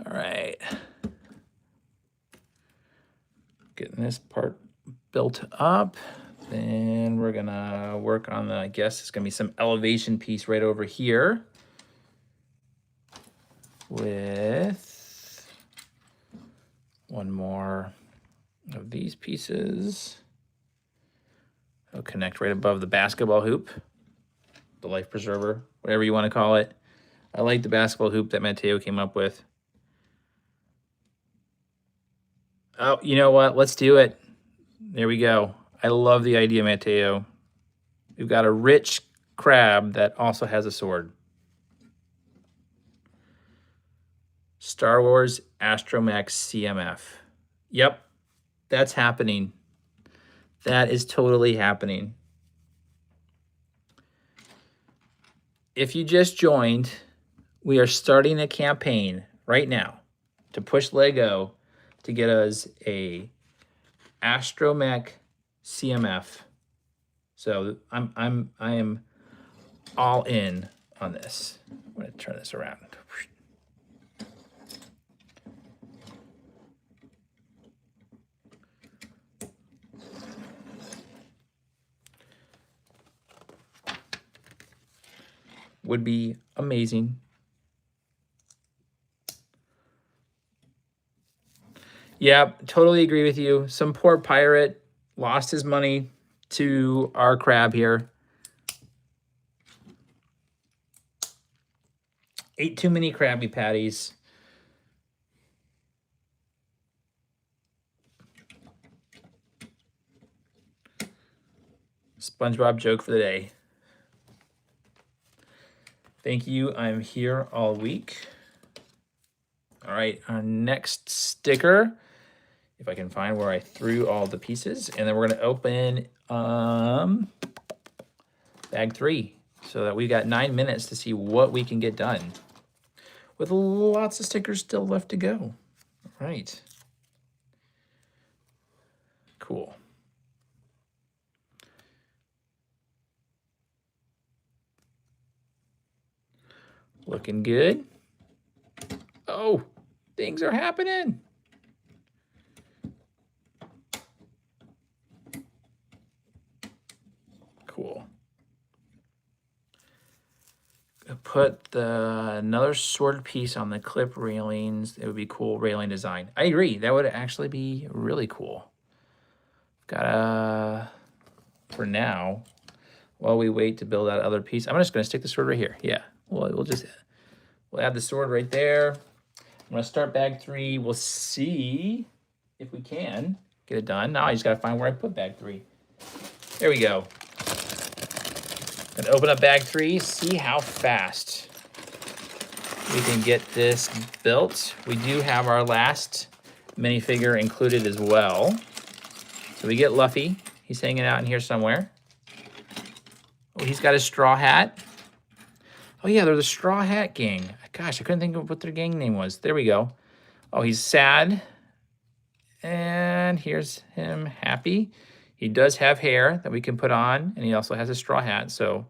All right. Getting this part built up. Then we're gonna work on the, I guess it's gonna be some elevation piece right over here with one more of these pieces. It'll connect right above the basketball hoop, the life preserver, whatever you want to call it. I like the basketball hoop that Mateo came up with. Oh, you know what? Let's do it. There we go. I love the idea, Mateo. We've got a rich crab that also has a sword. Star Wars Astromech CMF. Yep, that's happening. That is totally happening. If you just joined, we are starting a campaign right now to push Lego to get us a Astromech CMF. So I am all in on this. I'm going to turn this around. Would be amazing. Yeah, totally agree with you. Some poor pirate lost his money to our crab here. Ate too many Krabby Patties. SpongeBob joke for the day. Thank you. I'm here all week. All right, our next sticker, if I can find where I threw all the pieces, and then we're gonna open bag 3, so that we got 9 minutes to see what we can get done, with lots of stickers still left to go. All right, cool. Looking good. Oh, things are happening. Cool. Put another sword piece on the clip railings. It would be cool railing design. I agree. That would actually be really cool. For now, while we wait to build that other piece, I'm just going to stick the sword right here. Yeah, we'll add the sword right there. I'm going to start bag 3. We'll see if we can get it done. Now I just got to find where I put bag 3. There we go. And open up bag 3, see how fast we can get this built. We do have our last minifigure included as well. So we get Luffy. He's hanging out in here somewhere. Oh, he's got his straw hat. Oh yeah, they're the Straw Hat Gang. Gosh, I couldn't think of what their gang name was. There we go. Oh, he's sad. And here's him happy. He does have hair that we can put on, and he also has a straw hat, so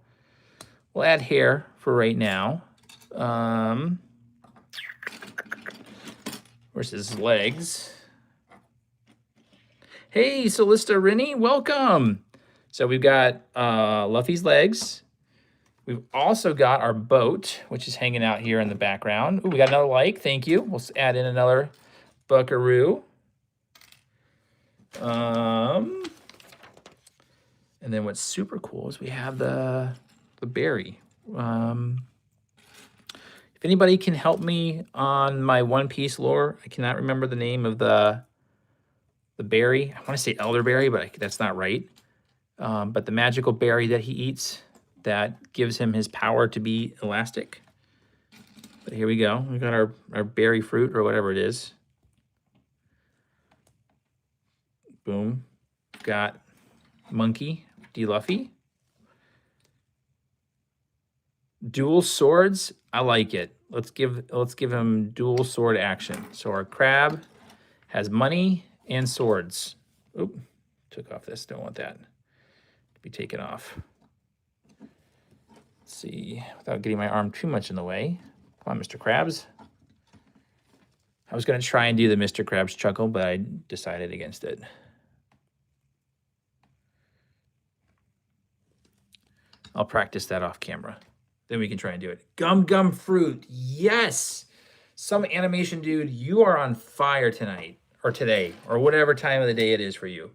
we'll add hair for right now. Where's his legs? Hey, Solista Rennie, welcome. So we've got Luffy's legs. We've also got our boat, which is hanging out here in the background. Ooh, we got another like, thank you. We'll add in another buckaroo. And then what's super cool is we have the berry. If anybody can help me on my One Piece lore, I cannot remember the name of the berry. I want to say elderberry, but that's not right. But the magical berry that he eats that gives him his power to be elastic. But here we go. We got our berry fruit or whatever it is. Boom. Got Monkey D. Luffy. Dual swords. I like it. Let's give him dual sword action. So our crab has money and swords. Oop, took off this. Don't want that to be taken off. Let's see, without getting my arm too much in the way. Come on, Mr. Krabs. I was going to try and do the Mr. Krabs chuckle, but I decided against it. I'll practice that off camera. Then we can try and do it. Gum fruit. Yes. Some animation dude, you are on fire tonight or today or whatever time of the day it is for you.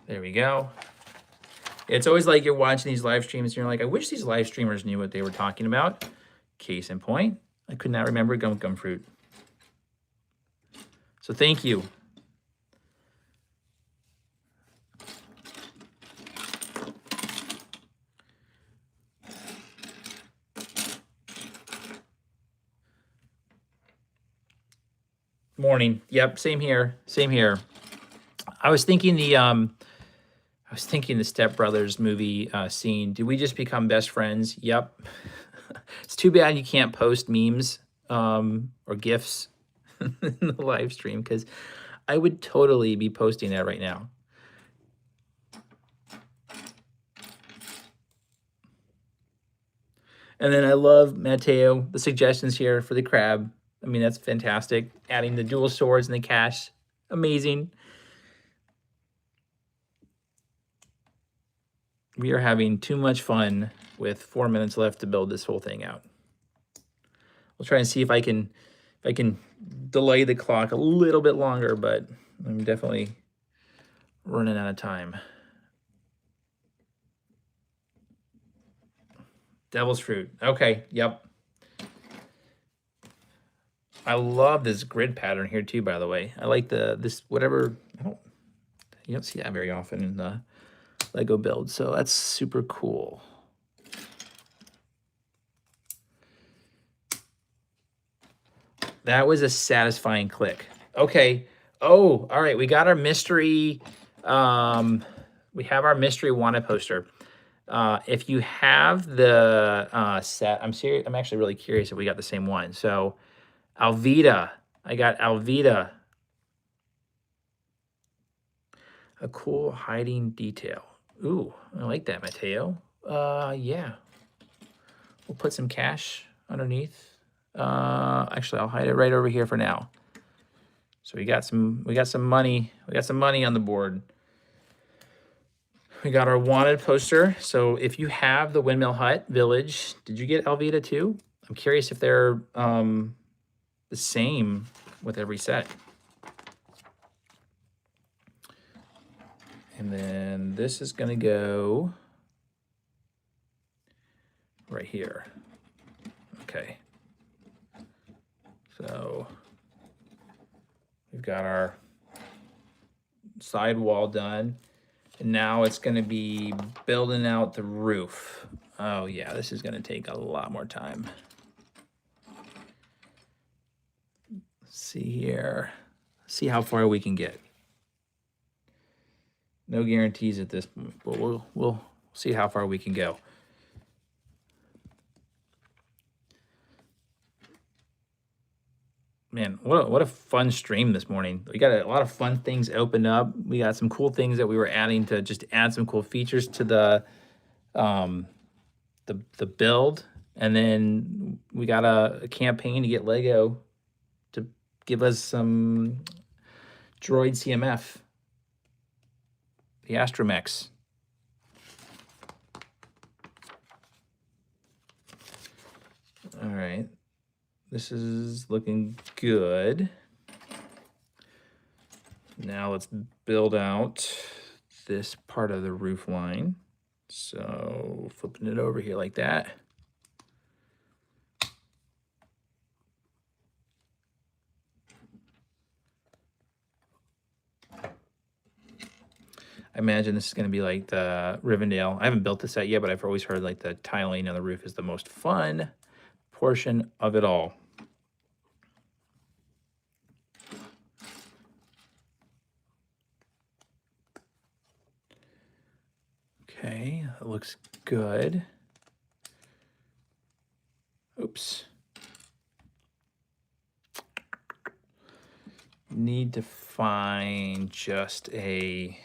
There we go. It's always like you're watching these live streams and you're like, I wish these live streamers knew what they were talking about. Case in point, I could not remember gum fruit. So thank you. Morning. Yep, same here. Same here. I was thinking the Step Brothers movie scene. Did we just become best friends? Yep. It's too bad you can't post memes or GIFs in the live stream, because I would totally be posting that right now. And then I love, Mateo, the suggestions here for the crab. I mean, that's fantastic. Adding the dual swords and the cash. Amazing. We are having too much fun with 4 minutes left to build this whole thing out. We'll try and see if I can delay the clock a little bit longer, but I'm definitely running out of time. Devil's fruit. Okay, yep. I love this grid pattern here too, by the way. I like this whatever, you don't see that very often in the Lego build, so that's super cool. That was a satisfying click. Okay. Oh, all right. We got our mystery. We have our mystery wanted poster. If you have the set, I'm serious. I'm actually really curious if we got the same one. So, Alvida. I got Alvida. A cool hiding detail. Ooh, I like that, Mateo. Yeah. We'll put some cash underneath. Actually, I'll hide it right over here for now. So we got some money. We got some money on the board. We got our wanted poster. So if you have the Windmill Hut Village, did you get Alvida too? I'm curious if they're the same with every set. And then this is gonna go right here. Okay. So we've got our side wall done. And now it's going to be building out the roof. Oh yeah, this is going to take a lot more time. Let's see here. See how far we can get. No guarantees at this point, but we'll see how far we can go. Man, what a fun stream this morning. We got a lot of fun things opened up. We got some cool things that we were adding to just add some cool features to the build. And then we got a campaign to get Lego to give us some droid CMF, the Astromechs. All right. This is looking good. Now let's build out this part of the roof line. So flipping it over here like that. I imagine this is going to be like the Rivendell. I haven't built this set yet, but I've always heard like the tiling on the roof is the most fun portion of it all. Okay, that looks good. Oops. Need to find just a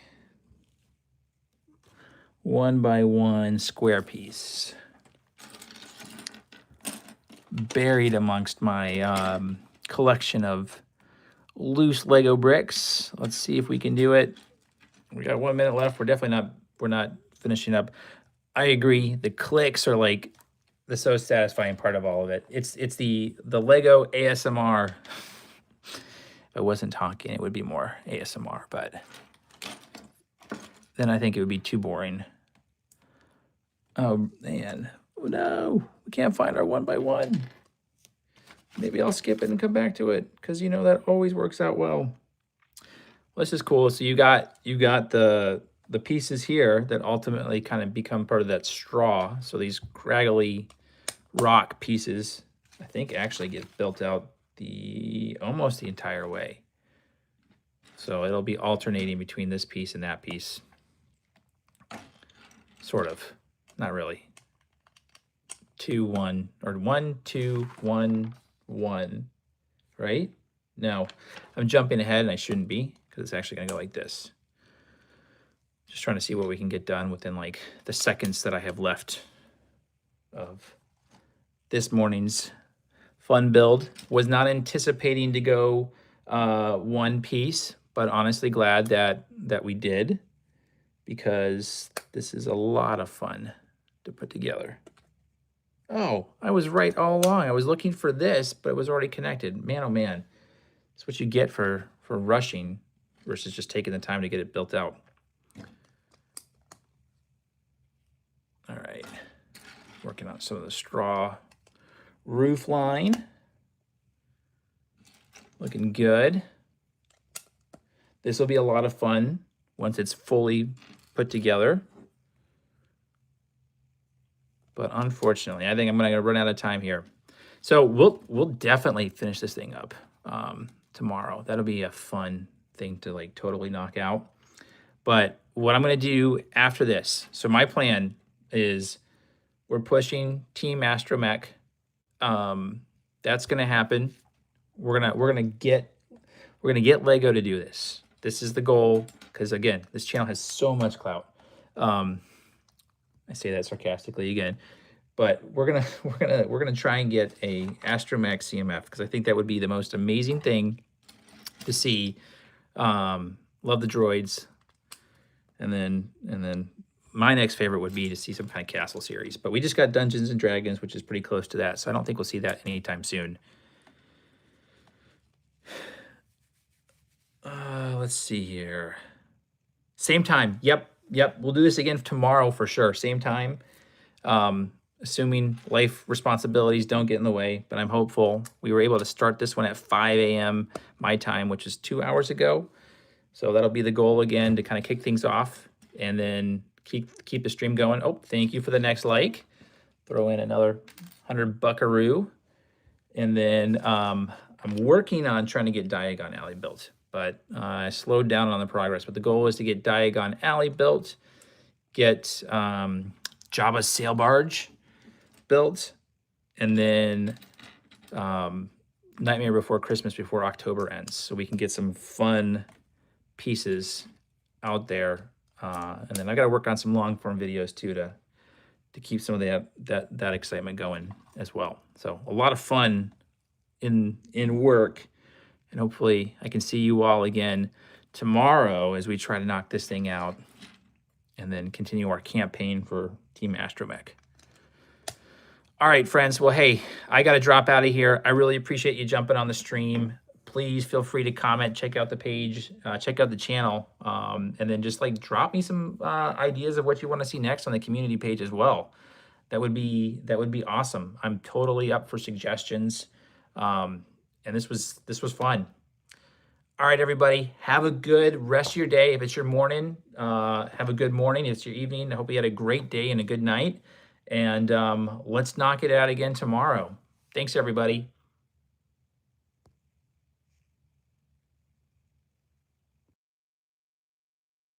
1x1 square piece buried amongst my collection of loose Lego bricks. Let's see if we can do it. We got 1 minute left. We're not finishing up. I agree. The clicks are like the so satisfying part of all of it. It's the Lego ASMR. If I wasn't talking, it would be more ASMR, but then I think it would be too boring. Oh man, oh no, we can't find our 1x1. Maybe I'll skip it and come back to it because you know that always works out well. This is cool. So you got the pieces here that ultimately kind of become part of that straw. So these craggly rock pieces, I think, actually get built out almost the entire way. So it'll be alternating between this piece and that piece. Sort of. Not really. 2, 1, or 1, 2, 1, 1, right? No, I'm jumping ahead and I shouldn't be because it's actually gonna go like this. Just trying to see what we can get done within like the seconds that I have left of this morning's fun build. Was not anticipating to go one piece, but honestly glad that we did because this is a lot of fun to put together. Oh, I was right all along. I was looking for this, but it was already connected. Man, oh man. That's what you get for rushing versus just taking the time to get it built out. All right. Working on some of the straw roof line. Looking good. This will be a lot of fun once it's fully put together. But unfortunately, I think I'm gonna run out of time here. So we'll definitely finish this thing up tomorrow. That'll be a fun thing to like totally knock out. But what I'm gonna do after this, so my plan is we're pushing Team Astromech. That's gonna happen. We're gonna get Lego to do this. This is the goal, because again, this channel has so much clout. I say that sarcastically again, but we're gonna try and get a Astromech CMF, because I think that would be the most amazing thing to see. Love the droids, and then my next favorite would be to see some kind of castle series. But we just got Dungeons and Dragons, which is pretty close to that, so I don't think we'll see that anytime soon. Let's see here. Same time. Yep. We'll do this again tomorrow for sure. Same time. Assuming life responsibilities don't get in the way, but I'm hopeful. We were able to start this one at 5 a.m. my time, which is 2 hours ago. So that'll be the goal again, to kind of kick things off and then keep the stream going. Oh, thank you for the next like. Throw in another 100 buckaroo. And then I'm working on trying to get Diagon Alley built, but I slowed down on the progress. But the goal is to get Diagon Alley built, get Jabba's sail barge built, and then Nightmare Before Christmas before October ends, so we can get some fun pieces out there. And then I got to work on some long form videos too to keep some of that excitement going as well. So a lot of fun in work, and hopefully I can see you all again tomorrow as we try to knock this thing out and then continue our campaign for Team Astromech. All right, friends. Well, hey, I got to drop out of here. I really appreciate you jumping on the stream. Please feel free to comment, check out the page, check out the channel, and then just like drop me some ideas of what you want to see next on the community page as well. That would be awesome. I'm totally up for suggestions. And this was fun. All right, everybody, have a good rest of your day. If it's your morning, have a good morning. If it's your evening, I hope you had a great day and a good night. And let's knock it out again tomorrow. Thanks, everybody.